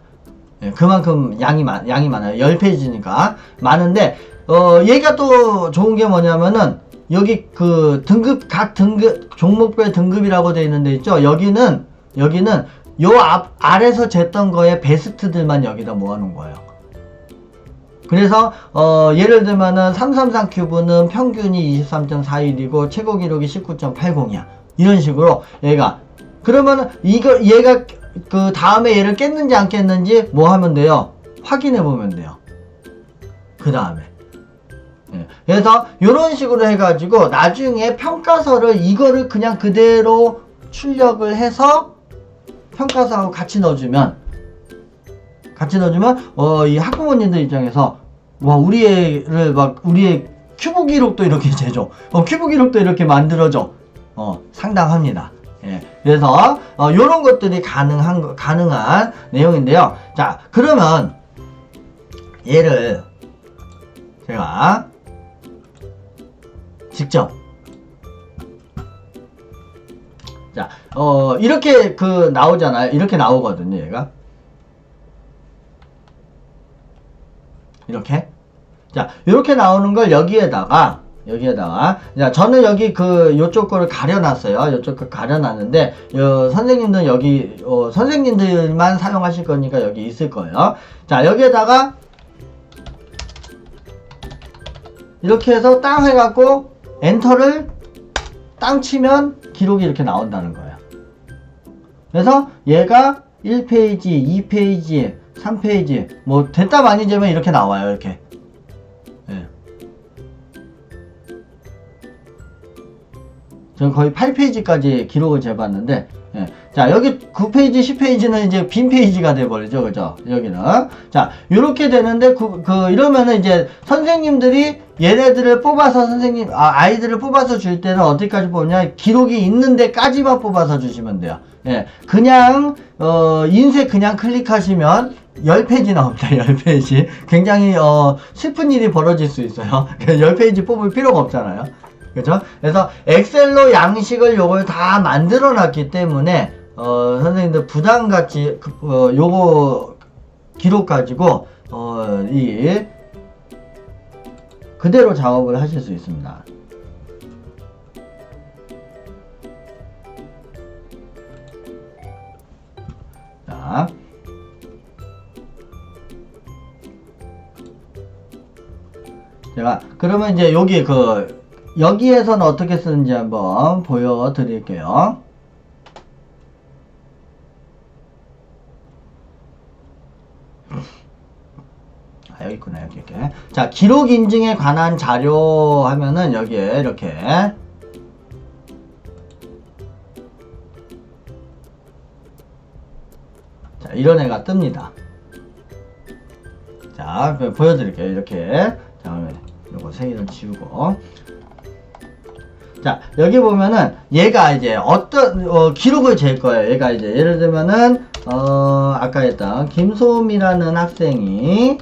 예, 그만큼 양이 많아요. 10페이지니까 많은데 얘가 또 좋은 게 뭐냐면은 여기 그 각 종목별 등급이라고 되어 있는 데 있죠. 여기는 요 아래서 쟀던 거에 베스트들만 여기다 모아놓은 거예요. 그래서 예를 들면은 333 큐브는 평균이 23.41이고 최고 기록이 19.80이야. 이런 식으로 얘가 그러면은 얘가 그 다음에 얘를 깼는지 안 깼는지 뭐 하면 돼요? 확인해 보면 돼요. 그 다음에. 예. 그래서 이런 식으로 해가지고 나중에 평가서를 이거를 그냥 그대로 출력을 해서 평가서하고 같이 넣어주면 이 학부모님들 입장에서 와 우리의 큐브 기록도 이렇게 재줘. 큐브 기록도 이렇게 만들어줘. 상당합니다. 예. 그래서 요런 것들이 가능한 내용인데요. 자, 그러면 얘를 제가 직접 자, 이렇게 나오잖아요. 이렇게 나오거든요, 얘가. 이렇게. 자, 이렇게 나오는 걸 여기에다가, 자, 저는 여기 요쪽 거를 가려놨어요. 요쪽 거 가려놨는데, 선생님들은 여기, 선생님들만 사용하실 거니까 여기 있을 거예요. 자, 여기에다가, 이렇게 해서 땅 해갖고, 엔터를 땅 치면 기록이 이렇게 나온다는 거예요. 그래서 얘가 1페이지, 2페이지, 3페이지, 뭐, 됐다 많이 재면 이렇게 나와요, 이렇게. 예. 저는 거의 8페이지까지 기록을 재봤는데, 예. 자, 여기 9페이지, 10페이지는 이제 빈 페이지가 돼버리죠, 그죠? 여기는. 자, 요렇게 되는데, 이러면은 이제 선생님들이 얘네들을 뽑아서 아이들을 뽑아서 줄 때는 어디까지 뽑냐? 기록이 있는 데까지만 뽑아서 주시면 돼요. 예. 그냥, 인쇄 그냥 클릭하시면 10페이지 나옵니다, 10페이지. 굉장히, 슬픈 일이 벌어질 수 있어요. 10페이지 뽑을 필요가 없잖아요. 그죠? 그래서 엑셀로 양식을 요걸 다 만들어 놨기 때문에 선생님들 부담같이 요거 기록 가지고 그대로 작업을 하실 수 있습니다. 자, 제가 그러면 이제 여기에서는 어떻게 쓰는지 한번 보여드릴게요. 여기 있구나, 여기 이렇게. 자, 기록 인증에 관한 자료 하면은 여기에 이렇게. 자, 이런 애가 뜹니다. 자, 보여드릴게요. 이렇게. 자, 요거 색이를 지우고. 자, 여기 보면은 얘가 이제 어떤 기록을 잴 거예요. 얘가 이제 예를 들면은 아까 했던 김소미라는 학생이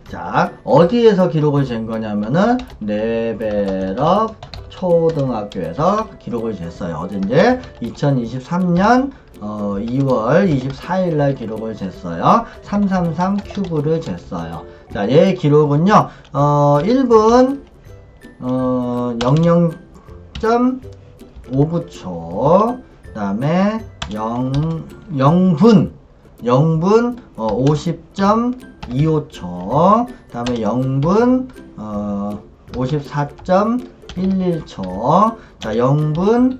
자, 어디에서 기록을 잰 거냐면은 레벨업 초등학교에서 기록을 쟀어요. 어딘지 2023년 2월 24일 날 기록을 쟀어요. 333 큐브를 쟀어요. 자, 얘의 기록은요. 1분 00.59초, 그 다음에 0분 50.25초, 그 다음에 0분 54.11초, 자, 0분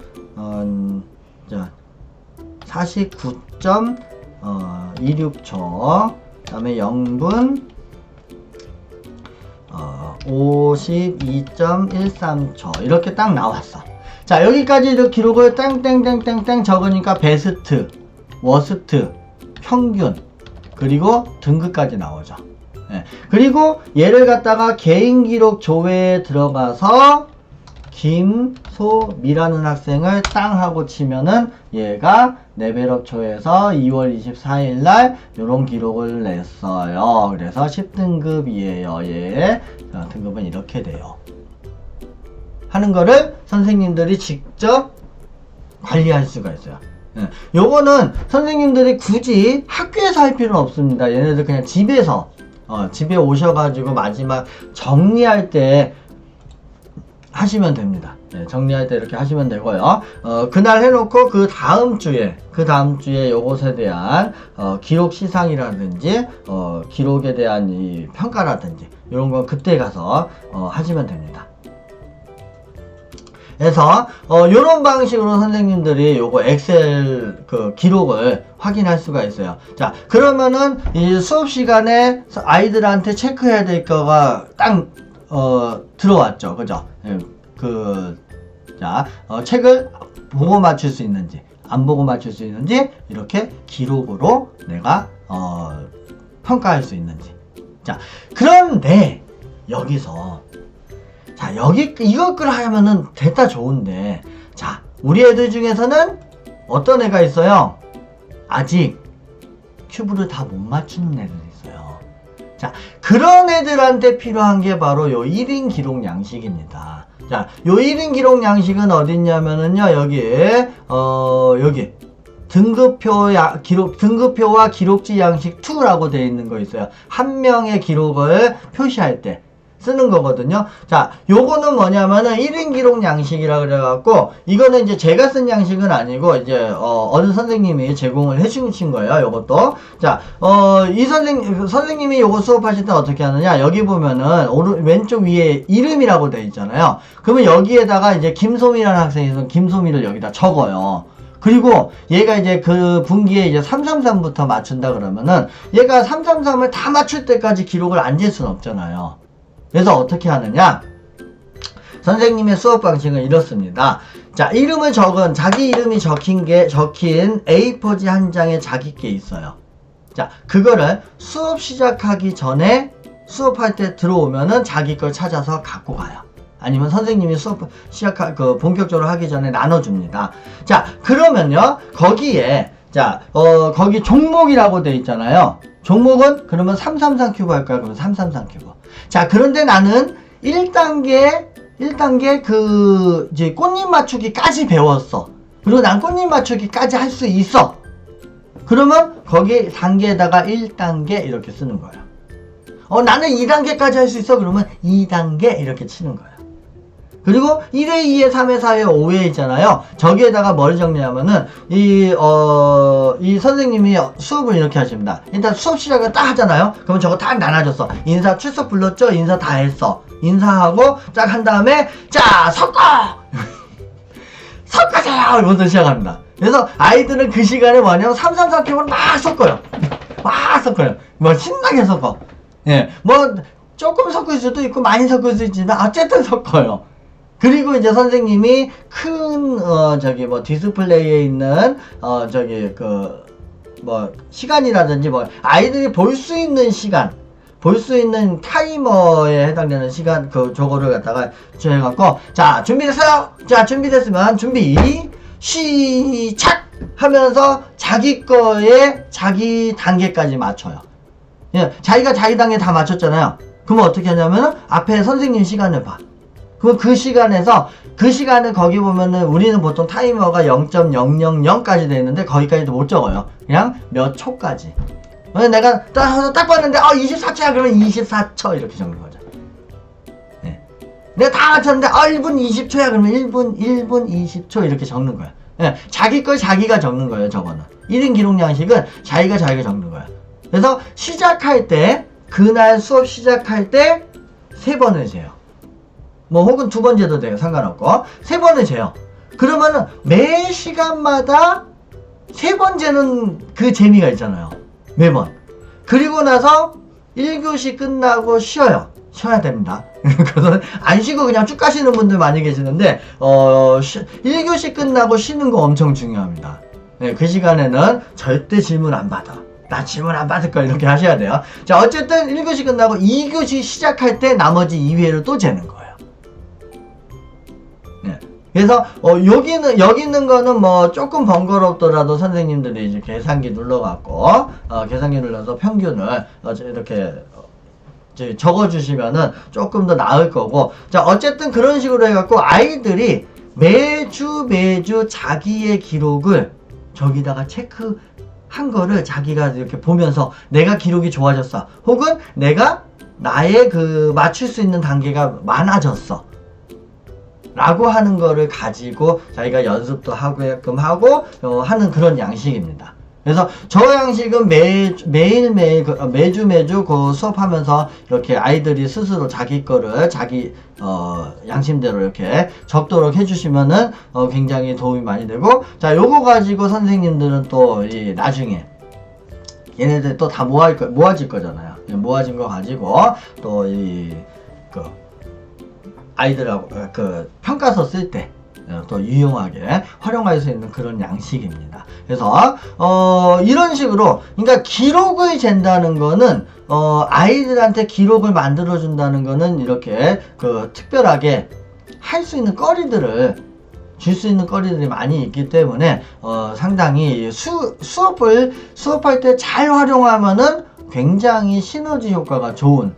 49.26초, 그 다음에 0분 52.13초 이렇게 딱 나왔어. 자, 여기까지 기록을 땡땡땡땡땡 적으니까 베스트, 워스트, 평균, 그리고 등급까지 나오죠. 예. 그리고 얘를 갖다가 개인 기록 조회에 들어가서 김소미라는 학생을 땅 하고 치면은 얘가 레벨업 초에서 2월 24일 날 요런 기록을 냈어요. 그래서 10등급이에요. 얘 등급은 이렇게 돼요. 하는 거를 선생님들이 직접 관리할 수가 있어요. 요거는 선생님들이 굳이 학교에서 할 필요는 없습니다. 얘네들 그냥 집에서 집에 오셔가지고 마지막 정리할 때 하시면 됩니다. 정리할 때 이렇게 하시면 되고요. 그날 해놓고 그 다음 주에 요것에 대한 기록 시상이라든지 기록에 대한 이 평가라든지 이런 거 그때 가서 하시면 됩니다. 그래서 요런 방식으로 선생님들이 요거 엑셀 그 기록을 확인할 수가 있어요. 자, 그러면은 이 수업 시간에 아이들한테 체크해야 될 거가 딱 들어왔죠. 그죠? 자, 책을 보고 맞출 수 있는지 안 보고 맞출 수 있는지 이렇게 기록으로 내가 평가할 수 있는지. 자, 그런데 여기서 자, 이것을 하면은 됐다 좋은데, 자, 우리 애들 중에서는 어떤 애가 있어요? 아직 큐브를 다 못 맞추는 애들이 있어요. 자, 그런 애들한테 필요한 게 바로 요 1인 기록 양식입니다. 자, 요 1인 기록 양식은 어딨냐면은요, 여기 등급표와 기록지 양식 2라고 되어 있는 거 있어요. 한 명의 기록을 표시할 때 쓰는 거거든요. 자, 요거는 뭐냐면은 1인 기록 양식이라 그래갖고, 이거는 이제 제가 쓴 양식은 아니고, 이제, 어느 선생님이 제공을 해주신 거예요, 요것도. 자, 선생님이 요거 수업하실 때 어떻게 하느냐, 여기 보면은, 왼쪽 위에 이름이라고 돼 있잖아요. 그러면 여기에다가 이제 김소미라는 학생이 있으면 김소미를 여기다 적어요. 그리고 얘가 이제 그 분기에 이제 333부터 맞춘다 그러면은, 얘가 333을 다 맞출 때까지 기록을 안 잴 수는 없잖아요. 그래서 어떻게 하느냐? 선생님의 수업 방식은 이렇습니다. 자, 이름을 자기 이름이 적힌 A4지 한 장에 자기 게 있어요. 자, 그거를 수업 시작하기 전에 수업할 때 들어오면은 자기 걸 찾아서 갖고 가요. 아니면 선생님이 수업 본격적으로 하기 전에 나눠줍니다. 자, 그러면요, 거기에, 거기 종목이라고 돼 있잖아요. 종목은 그러면 333 큐브 할까요? 그러면 333 큐브. 자, 그런데 나는 1단계 이제 꽃잎 맞추기까지 배웠어. 그리고 난 꽃잎 맞추기까지 할 수 있어. 그러면 거기 단계에다가 1단계 이렇게 쓰는 거야. 나는 2단계까지 할 수 있어. 그러면 2단계 이렇게 치는 거야. 그리고 1회, 2회, 3회, 4회, 5회 있잖아요. 저기에다가 뭘 정리하면은, 이 선생님이 수업을 이렇게 하십니다. 일단 수업 시작을 딱 하잖아요. 그러면 저거 딱 나눠줬어. 인사 출석 불렀죠? 인사 다 했어. 인사하고 쫙 한 다음에, 자, 섞어! 섞으세요! 이러면서 시작합니다. 그래서 아이들은 그 시간에 뭐냐면 333큐브를 막 섞어요. 막 섞어요. 뭐 신나게 섞어. 예, 뭐 조금 섞을 수도 있고 많이 섞을 수도 있지만 어쨌든 섞어요. 그리고 이제 선생님이 큰 디스플레이에 있는 시간이라든지 아이들이 볼 수 있는 시간, 볼 수 있는 타이머에 해당되는 시간 저거를 갖다가 해갖고, 자, 준비됐어요? 자, 준비됐으면 준비 시작 하면서 자기 단계까지 맞춰요. 예, 자기가 자기 단계 다 맞췄잖아요. 그러면 어떻게 하냐면은 앞에 선생님 시간을 봐. 그럼 그 시간을 거기 보면은 우리는 보통 타이머가 0.000까지 돼 있는데 거기까지도 못 적어요. 그냥 몇 초까지. 내가 딱 봤는데 24초야 그러면 24초 이렇게 적는 거죠. 네. 내가 다 맞췄는데 1분 20초야 그러면 1분 20초 이렇게 적는 거야. 네. 자기 걸 자기가 적는 거예요. 저거는 1인 기록 양식은 자기가 적는 거야. 그래서 시작할 때 그날 수업 시작할 때 3번을 재요. 혹은 2번 재도 돼요. 상관없고 3번을 재요. 그러면은 매 시간마다 3번 재는 그 재미가 있잖아요. 매번. 그리고 나서 1교시 끝나고 쉬어야 됩니다. 그래서 안 쉬고 그냥 쭉 가시는 분들 많이 계시는데 1교시 끝나고 쉬는 거 엄청 중요합니다. 네, 그 시간에는 절대 질문 안 받아. 나 질문 안 받을 거야. 이렇게 하셔야 돼요. 자, 어쨌든 1교시 끝나고 2교시 시작할 때 나머지 2회를 또 재는 거예요. 그래서 여기 있는 거는 뭐 조금 번거롭더라도 선생님들이 이제 계산기 눌러갖고 계산기 눌러서 평균을 이렇게 적어주시면은 조금 더 나을 거고. 자, 어쨌든 그런 식으로 해갖고 아이들이 매주 자기의 기록을 저기다가 체크한 거를 자기가 이렇게 보면서 내가 기록이 좋아졌어, 혹은 내가 나의 그 맞출 수 있는 단계가 많아졌어 라고 하는 거를 가지고 자기가 연습도 하게끔 하고 하는 그런 양식입니다. 그래서 저 양식은 매일매일 매주 그 수업하면서 이렇게 아이들이 스스로 자기 거를 자기 양심대로 이렇게 적도록 해주시면은 굉장히 도움이 많이 되고. 자, 요거 가지고 선생님들은 또 나중에 얘네들 또 다 모아질 거잖아요. 모아진 거 가지고 또 아이들하고 평가서 쓸 때 또 유용하게 활용할 수 있는 그런 양식입니다. 그래서 이런 식으로, 그러니까 기록을 잰다는 거는 아이들한테 기록을 만들어 준다는 거는 이렇게 특별하게 할 수 있는 거리들을 줄 수 있는 거리들이 많이 있기 때문에 상당히 수업할 때 잘 활용하면은 굉장히 시너지 효과가 좋은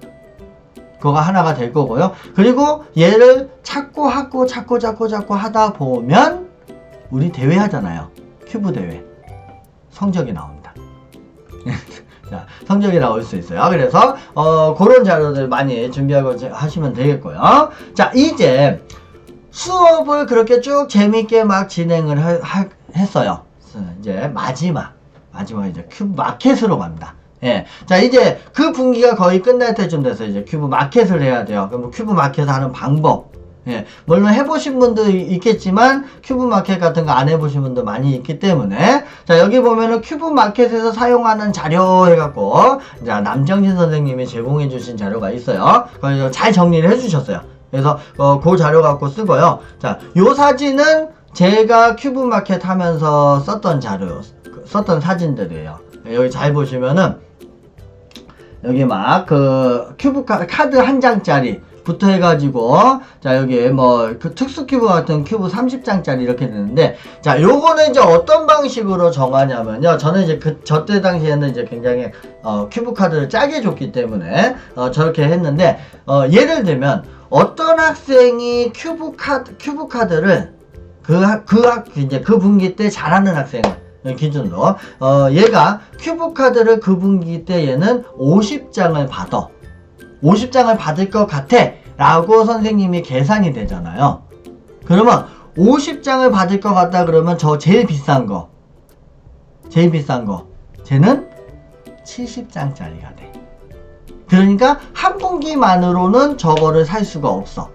그거가 하나가 될 거고요. 그리고 얘를 찾고 하다 보면 우리 대회 하잖아요. 큐브 대회. 성적이 나옵니다. 자, 성적이 나올 수 있어요. 그래서 그런 자료들 많이 준비하고 하시면 되겠고요. 자, 이제 수업을 그렇게 쭉 재밌게 막 진행을 했어요. 이제 마지막 이제 큐브 마켓으로 갑니다. 예. 자, 이제 그 분기가 거의 끝날 때쯤 돼서 이제 큐브 마켓을 해야 돼요. 그럼 큐브 마켓 하는 방법. 예. 물론 해보신 분도 있겠지만 큐브 마켓 같은 거 안 해보신 분도 많이 있기 때문에. 자, 여기 보면은 큐브 마켓에서 사용하는 자료 해갖고, 자, 남정진 선생님이 제공해 주신 자료가 있어요. 그걸 잘 정리를 해주셨어요. 그래서 그 자료 갖고 쓰고요. 자, 요 사진은 제가 큐브 마켓 하면서 썼던 사진들이에요. 여기 잘 보시면은 여기 막 큐브 카드 한 장짜리 부터 해가지고, 자, 여기 특수 큐브 같은 큐브 30장짜리 이렇게 되는데, 자, 요거는 이제 어떤 방식으로 정하냐면요. 저는 이제 저때 당시에는 이제 굉장히 큐브 카드를 짜게 줬기 때문에 저렇게 했는데, 예를 들면 어떤 학생이 큐브 카드를 이제 그 분기 때 잘하는 학생을 기준으로 얘가 큐브 카드를 그 분기 때 얘는 50장을 받을 것 같아 라고 선생님이 계산이 되잖아요. 그러면 50장을 받을 것 같다 그러면 저 제일 비싼 거 쟤는 70장짜리가 돼. 그러니까 한 분기만으로는 저거를 살 수가 없어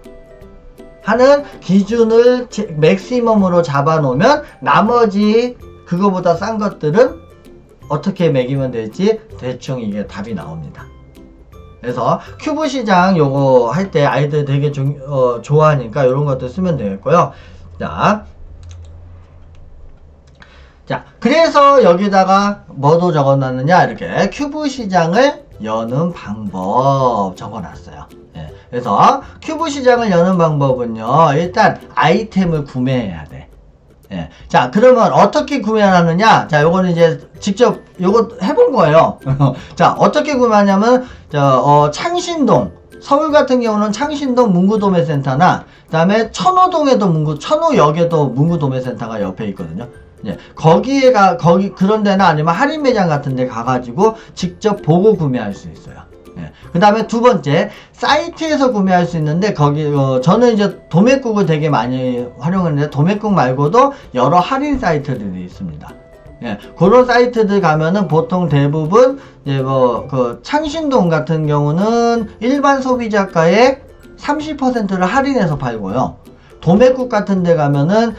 하는 기준을 맥시멈으로 잡아 놓으면 나머지 그거보다 싼 것들은 어떻게 매기면 될지 대충 이게 답이 나옵니다. 그래서 큐브 시장 요거 할 때 아이들 되게 좋아하니까 이런 것들 쓰면 되겠고요. 자, 그래서 여기다가 뭐도 적어놨느냐, 이렇게 큐브 시장을 여는 방법 적어놨어요. 예, 그래서 큐브 시장을 여는 방법은요, 일단 아이템을 구매해야 돼. 예. 자, 그러면 어떻게 구매하느냐? 자, 요거는 이제 직접 요거 해본 거예요. 자, 어떻게 구매하냐면, 창신동, 서울 같은 경우는 창신동 문구도매센터나, 그 다음에 천호역에도 문구도매센터가 옆에 있거든요. 예. 그런 데나 아니면 할인 매장 같은 데 가가지고 직접 보고 구매할 수 있어요. 예. 그 다음에 두 번째, 사이트에서 구매할 수 있는데, 저는 이제 도매국을 되게 많이 활용했는데, 도매국 말고도 여러 할인 사이트들이 있습니다. 예. 그런 사이트들 가면은 보통 대부분, 이제 창신동 같은 경우는 일반 소비자가의 30%를 할인해서 팔고요. 도매국 같은 데 가면은,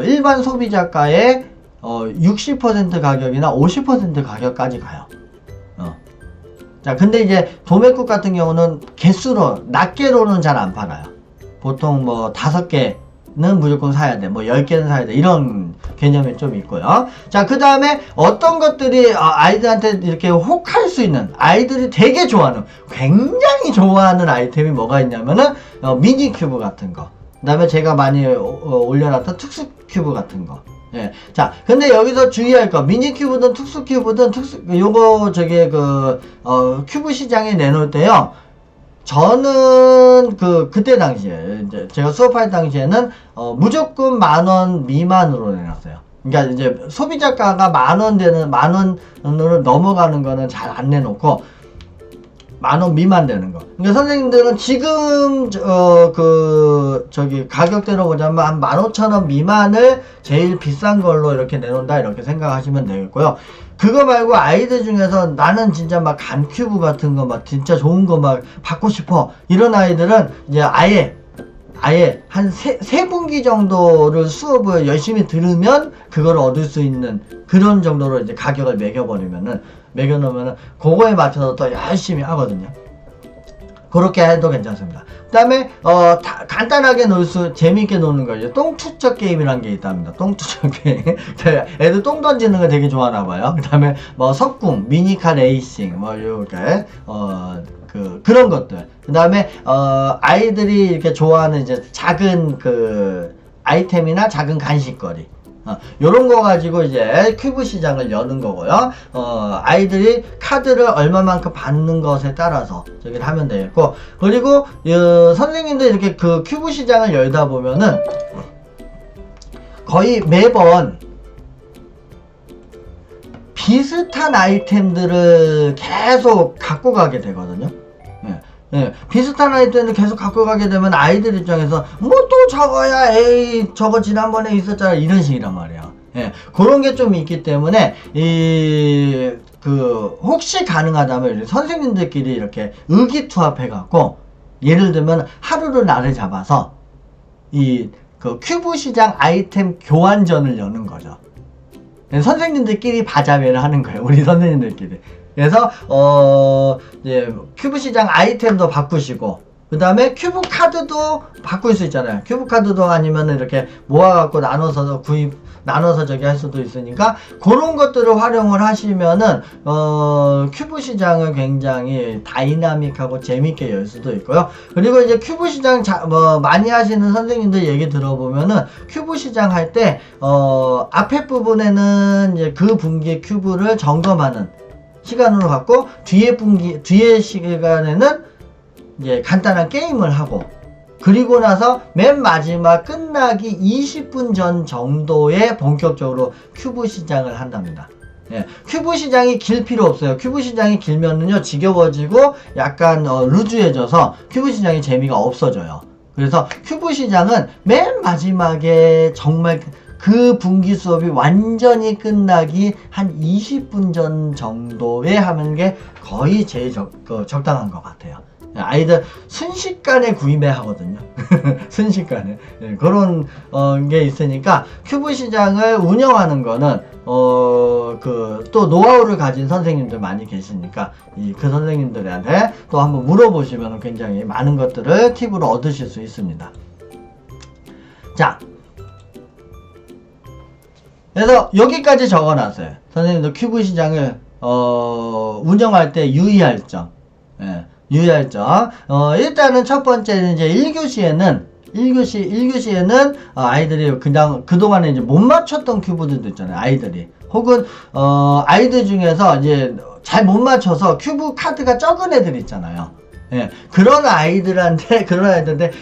일반 소비자가의 60% 가격이나 50% 가격까지 가요. 자, 근데 이제 도매국 같은 경우는 개수로, 낱개로는 잘 안 팔아요. 보통 5개는 무조건 사야 돼. 10개는 사야 돼. 이런 개념이 좀 있고요. 자, 그 다음에 어떤 것들이 아이들한테 이렇게 혹할 수 있는, 아이들이 되게 좋아하는, 굉장히 좋아하는 아이템이 뭐가 있냐면은, 미니 큐브 같은 거. 다음에 제가 많이 올려놨던 특수 큐브 같은 거. 예. 자, 근데 여기서 주의할 거, 미니 큐브든 특수 큐브든 요거 저기 큐브 시장에 내놓을 때요. 저는 그때 당시에 이제 제가 수업할 당시에는 무조건 10,000원 미만으로 내놨어요. 그러니까 이제 소비자가가 10,000원으로 넘어가는 거는 잘 안 내놓고 10,000원 미만 되는 거. 그러니까 선생님들은 지금 저기 가격대로 보자면 한 15,000원 미만을 제일 비싼 걸로 이렇게 내놓는다 이렇게 생각하시면 되겠고요. 그거 말고 아이들 중에서 나는 진짜 막 간큐브 같은 거 막 진짜 좋은 거 막 받고 싶어 이런 아이들은 이제 아예 한 세 분기 정도를 수업을 열심히 들으면 그걸 얻을 수 있는 그런 정도로 이제 가격을 매겨놓으면은 그거에 맞춰서 또 열심히 하거든요. 그렇게 해도 괜찮습니다. 그 다음에 간단하게 재미있게 노는 거죠. 똥투척 게임이라는 게 있답니다. 똥투척 게임. 애들 똥 던지는 거 되게 좋아하나봐요. 그 다음에 뭐 석궁, 미니카 레이싱 뭐 이렇게 그런 것들. 그 다음에 아이들이 이렇게 좋아하는 이제 작은 아이템이나 작은 간식거리. 요런 거 가지고 이제 큐브 시장을 여는 거고요. 아이들이 카드를 얼마만큼 받는 것에 따라서 저기를 하면 되겠고, 그리고 선생님들 이렇게 큐브 시장을 열다 보면은 거의 매번 비슷한 아이템들을 계속 갖고 가게 되거든요. 예, 비슷한 아이템을 계속 갖고 가게 되면 아이들 입장에서 뭐 또 저거야, 에이 저거 지난번에 있었잖아 이런 식이란 말이야. 예, 그런 게 좀 있기 때문에 혹시 가능하다면 선생님들끼리 이렇게 의기투합해 갖고 예를 들면 하루를 날을 잡아서 큐브 시장 아이템 교환전을 여는 거죠. 예, 선생님들끼리 바자회를 하는 거예요. 우리 선생님들끼리. 그래서 큐브 시장 아이템도 바꾸시고 그 다음에 큐브 카드도 바꿀 수 있잖아요. 큐브 카드도 아니면 이렇게 모아갖고 나눠서 저기 할 수도 있으니까 그런 것들을 활용을 하시면은 큐브 시장을 굉장히 다이나믹하고 재밌게 열 수도 있고요. 그리고 이제 큐브 시장 많이 하시는 선생님들 얘기 들어보면은 큐브 시장 할 때 앞에 부분에는 이제 그 분기의 큐브를 점검하는 시간으로 갖고 뒤에 시간에는 이제 간단한 게임을 하고 그리고 나서 맨 마지막 끝나기 20분 전 정도에 본격적으로 큐브 시장을 한답니다. 예, 큐브 시장이 길 필요 없어요. 큐브 시장이 길면은요 지겨워지고 약간 루즈해져서 큐브 시장이 재미가 없어져요. 그래서 큐브 시장은 맨 마지막에 정말 그 분기 수업이 완전히 끝나기 한 20분 전 정도에 하는 게 거의 제일 적당한 것 같아요. 아이들 순식간에 구입해 하거든요. 순식간에. 네, 그런 게 있으니까 큐브 시장을 운영하는 거는 또 노하우를 가진 선생님들 많이 계시니까 그 선생님들한테 또 한번 물어보시면 굉장히 많은 것들을 팁으로 얻으실 수 있습니다. 자, 그래서 여기까지 적어놨어요. 선생님들 큐브 시장을 운영할 때 유의할 점. 예, 유의할 점. 일단은 첫 번째는 이제 1교시에는 아이들이 그냥 그동안에 이제 못 맞췄던 큐브들도 있잖아요. 아이들이. 혹은 아이들 중에서 이제 잘 못 맞춰서 큐브 카드가 적은 애들 있잖아요. 예, 그런 아이들한테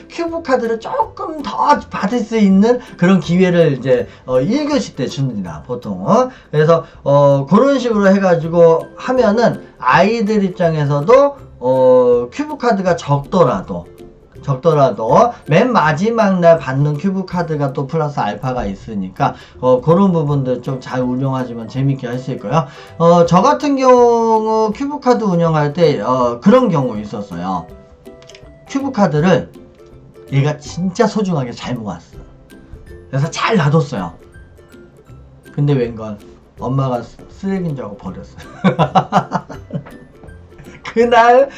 큐브 카드를 조금 더 받을 수 있는 그런 기회를 이제 1교시 때 줍니다, 보통. 그래서 그런 식으로 해가지고 하면은 아이들 입장에서도 큐브 카드가 적더라도 맨 마지막 날 받는 큐브 카드가 또 플러스 알파가 있으니까 그런 부분들 좀 잘 운영하시면 재밌게 할 수 있고요. 저 같은 경우 큐브 카드 운영할 때 그런 경우 있었어요. 큐브 카드를 얘가 진짜 소중하게 잘 모았어. 그래서 잘 놔뒀어요. 근데 웬걸 엄마가 쓰레기인 줄 알고 버렸어요. 그날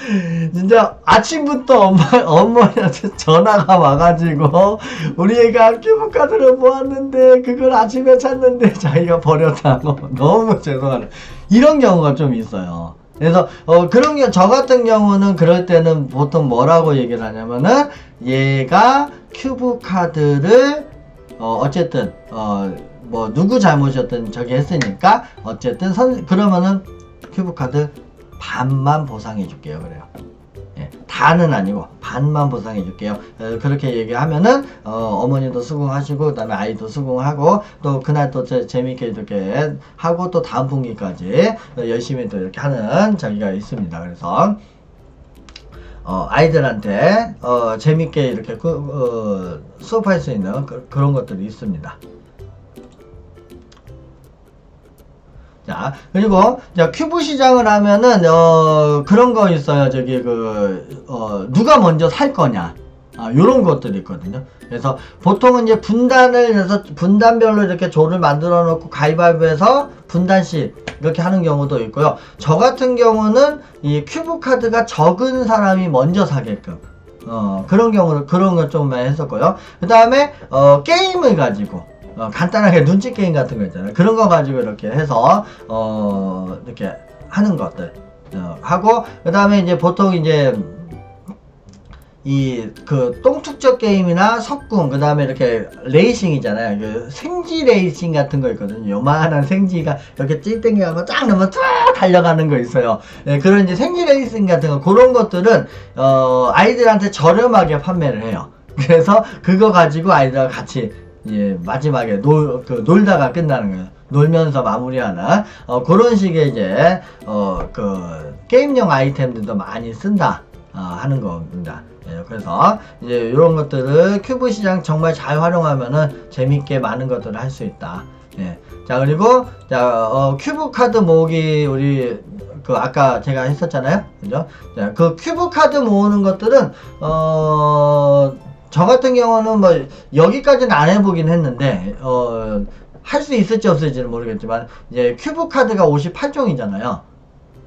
진짜 아침부터 어머니한테 전화가 와가지고 우리 애가 큐브 카드를 모았는데 그걸 아침에 찾는데 자기가 버렸다고. 너무 죄송하네. 이런 경우가 좀 있어요. 그래서 저 같은 경우는 그럴 때는 보통 뭐라고 얘기를 하냐면은 얘가 큐브 카드를 어쨌든 뭐 누구 잘못이었든 저기 했으니까 어쨌든 그러면은 큐브 카드 반만 보상해 줄게요. 그래요. 예, 다는 아니고 반만 보상해 줄게요. 그렇게 얘기하면은 어머니도 수긍하시고 그다음에 아이도 수긍하고 또 그날 또 재밌게 이렇게 하고 또 다음 분기까지 열심히 또 이렇게 하는 저기가 있습니다. 그래서 아이들한테 재밌게 이렇게 수업할 수 있는 그런 것들이 있습니다. 자, 그리고, 자, 큐브 시장을 하면은, 그런 거 있어요. 저기, 누가 먼저 살 거냐. 요런 것들이 있거든요. 그래서, 보통은 이제 분단을 해서, 분단별로 이렇게 조를 만들어 놓고, 가위바위보해서 분단씩, 이렇게 하는 경우도 있고요. 저 같은 경우는, 이 큐브 카드가 적은 사람이 먼저 사게끔. 그런 거 좀 많이 했었고요. 그 다음에, 게임을 가지고, 간단하게 눈치 게임 같은 거 있잖아요. 그런 거 가지고 이렇게 해서 이렇게 하는 것들 하고 그 다음에 이제 보통 이제 똥축적 게임이나 석궁 그 다음에 이렇게 레이싱이잖아요. 생지 레이싱 같은 거 있거든요. 요만한 생지가 이렇게 찔땡겨가고 쫙 넘어 쫙 달려가는 거 있어요. 네, 그런 이제 생지 레이싱 같은 거 그런 것들은 아이들한테 저렴하게 판매를 해요. 그래서 그거 가지고 아이들과 같이 예, 마지막에 놀다가 끝나는 거예요. 놀면서 마무리하는, 그런 식의 이제, 게임용 아이템들도 많이 쓴다, 하는 겁니다. 예, 그래서, 이제, 이런 것들을 큐브 시장 정말 잘 활용하면은 재밌게 많은 것들을 할 수 있다. 예. 자, 그리고, 자, 큐브 카드 모으기, 우리, 아까 제가 했었잖아요. 그죠? 자, 큐브 카드 모으는 것들은, 저 같은 경우는 뭐 여기까지는 안 해보긴 했는데 할 수 있을지 없을지는 모르겠지만 이제 큐브 카드가 58종이잖아요.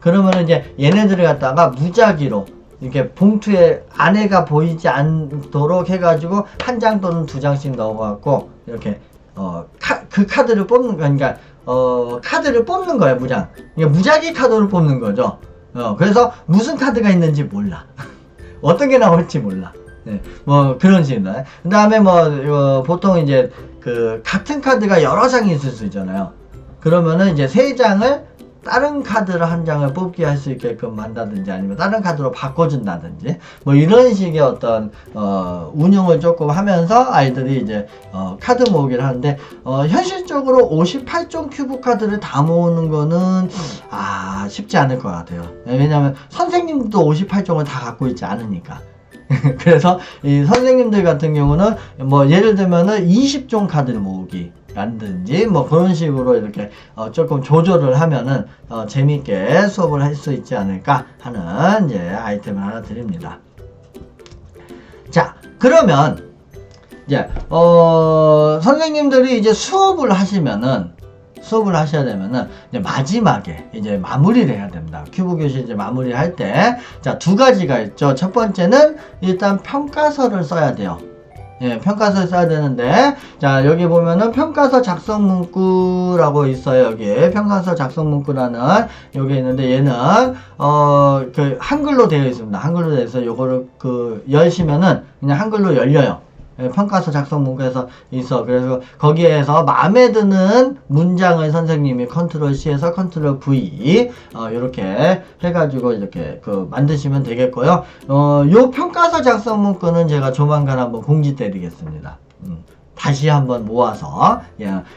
그러면 이제 얘네들을 갖다가 무작위로 이렇게 봉투에 안에가 보이지 않도록 해가지고 한 장 또는 두 장씩 넣어갖고 이렇게 그 카드를 뽑는 그러니까 카드를 뽑는 거예요. 무작위 카드를 뽑는 거죠. 그래서 무슨 카드가 있는지 몰라. 어떤 게 나올지 몰라. 네, 뭐 그런 식입니다. 그 다음에 보통 이제 같은 카드가 여러 장이 있을 수 있잖아요. 그러면은 이제 세 장을 다른 카드를 한 장을 뽑게 할 수 있게끔 한다든지 아니면 다른 카드로 바꿔준다든지 뭐 이런 식의 어떤 운영을 조금 하면서 아이들이 이제 카드 모으기를 하는데 현실적으로 58종 큐브 카드를 다 모으는 거는 쉽지 않을 것 같아요. 왜냐면 선생님도 58종을 다 갖고 있지 않으니까. 그래서 이 선생님들 같은 경우는 뭐 예를 들면은 20종 카드를 모으기 라든지 뭐 그런 식으로 이렇게 조금 조절을 하면은 재밌게 수업을 할 수 있지 않을까 하는 이제 아이템을 하나 드립니다. 자, 그러면 이제 선생님들이 이제 수업을 하셔야 되면은 이제 마지막에 이제 마무리를 해야 됩니다. 큐브 교실 이제 마무리할 때 자, 두 가지가 있죠. 첫 번째는 일단 평가서를 써야 돼요. 예, 평가서를 써야 되는데 자, 여기 보면은 평가서 작성 문구라고 있어요. 여기 평가서 작성 문구라는 여기 있는데 얘는 한글로 되어 있습니다. 한글로 되어 있어. 요거를 열시면은 그냥 한글로 열려요. 평가서 작성 문구에서 있어. 그래서 거기에서 마음에 드는 문장을 선생님이 컨트롤 C에서 컨트롤 V 이렇게 해가지고 이렇게 만드시면 되겠고요. 요 평가서 작성 문구는 제가 조만간 한번 공지 때리겠습니다. 다시 한번 모아서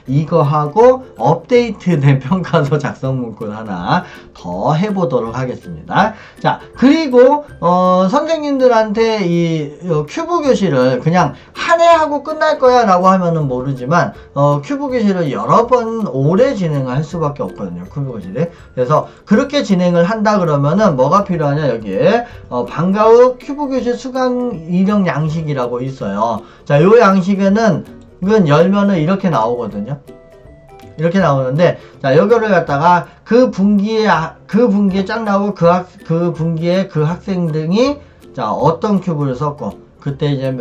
이거 하고 업데이트된 평가서 작성 문구 하나 더 해보도록 하겠습니다. 자, 그리고 선생님들한테 이 큐브 교실을 그냥 한 해 하고 끝날 거야 라고 하면은 모르지만 큐브 교실을 여러 번 오래 진행을 할 수밖에 없거든요. 큐브 교실이. 그래서 그렇게 진행을 한다 그러면은 뭐가 필요하냐, 여기에 방과후 큐브 교실 수강 이력 양식이라고 있어요. 자, 요 양식에는 이건 열면은 이렇게 나오거든요. 이렇게 나오는데, 자, 요거를 갖다가 그 분기에 쫙 나오고 그 분기에 그 학생 등이 자, 어떤 큐브를 썼고, 그때 이제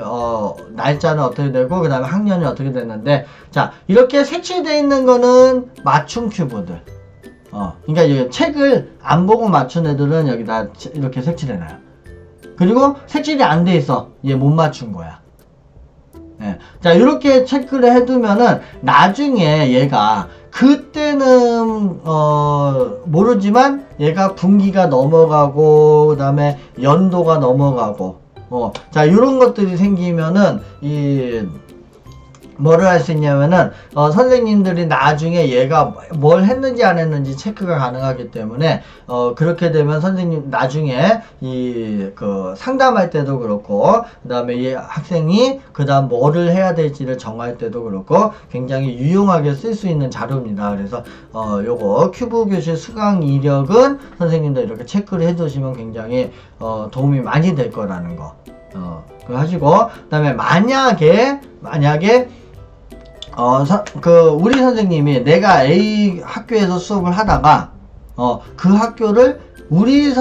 날짜는 어떻게 되고, 그 다음에 학년이 어떻게 됐는데, 자, 이렇게 색칠되어 있는 거는 맞춤 큐브들. 그러니까 이 책을 안 보고 맞춘 애들은 여기다 이렇게 색칠해놔요. 그리고 색칠이 안 돼 있어. 얘 못 맞춘 거야. 예. 자, 이렇게 체크를 해두면은 나중에 얘가 그때는 모르지만 얘가 분기가 넘어가고 그다음에 연도가 넘어가고 자, 이런 것들이 생기면은 뭐를 할 수 있냐면은 선생님들이 나중에 얘가 뭘 했는지 안 했는지 체크가 가능하기 때문에 그렇게 되면 선생님 나중에 그 상담할 때도 그렇고 그다음에 이 학생이 그다음 뭐를 해야 될지를 정할 때도 그렇고 굉장히 유용하게 쓸 수 있는 자료입니다. 그래서 요거 큐브 교실 수강 이력은 선생님들 이렇게 체크를 해 두시면 굉장히 도움이 많이 될 거라는 거 그거 하시고, 그다음에 만약에 우리 선생님이 내가 A 학교에서 수업을 하다가 그 학교를 우리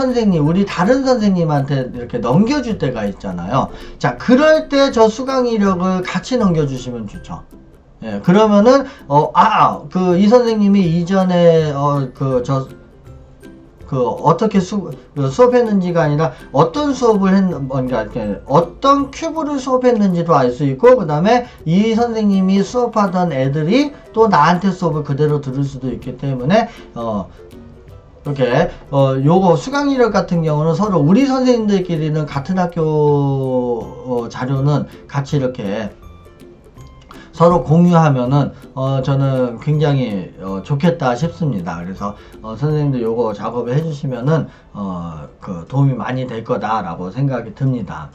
다른 선생님한테 이렇게 넘겨줄 때가 있잖아요. 자, 그럴 때 저 수강 이력을 같이 넘겨주시면 좋죠. 예, 그러면은 이 선생님이 이전에 어떻게 수업했는지가 아니라 어떤 수업을 그러니까 어떤 큐브를 수업했는지도 알 수 있고, 그 다음에 이 선생님이 수업하던 애들이 또 나한테 수업을 그대로 들을 수도 있기 때문에, 이렇게, 요거 수강 이력 같은 경우는 서로 우리 선생님들끼리는 같은 학교, 자료는 같이 이렇게 서로 공유하면은 저는 굉장히 좋겠다 싶습니다. 그래서 선생님들 요거 작업을 해주시면은 그 도움이 많이 될 거다라고 생각이 듭니다.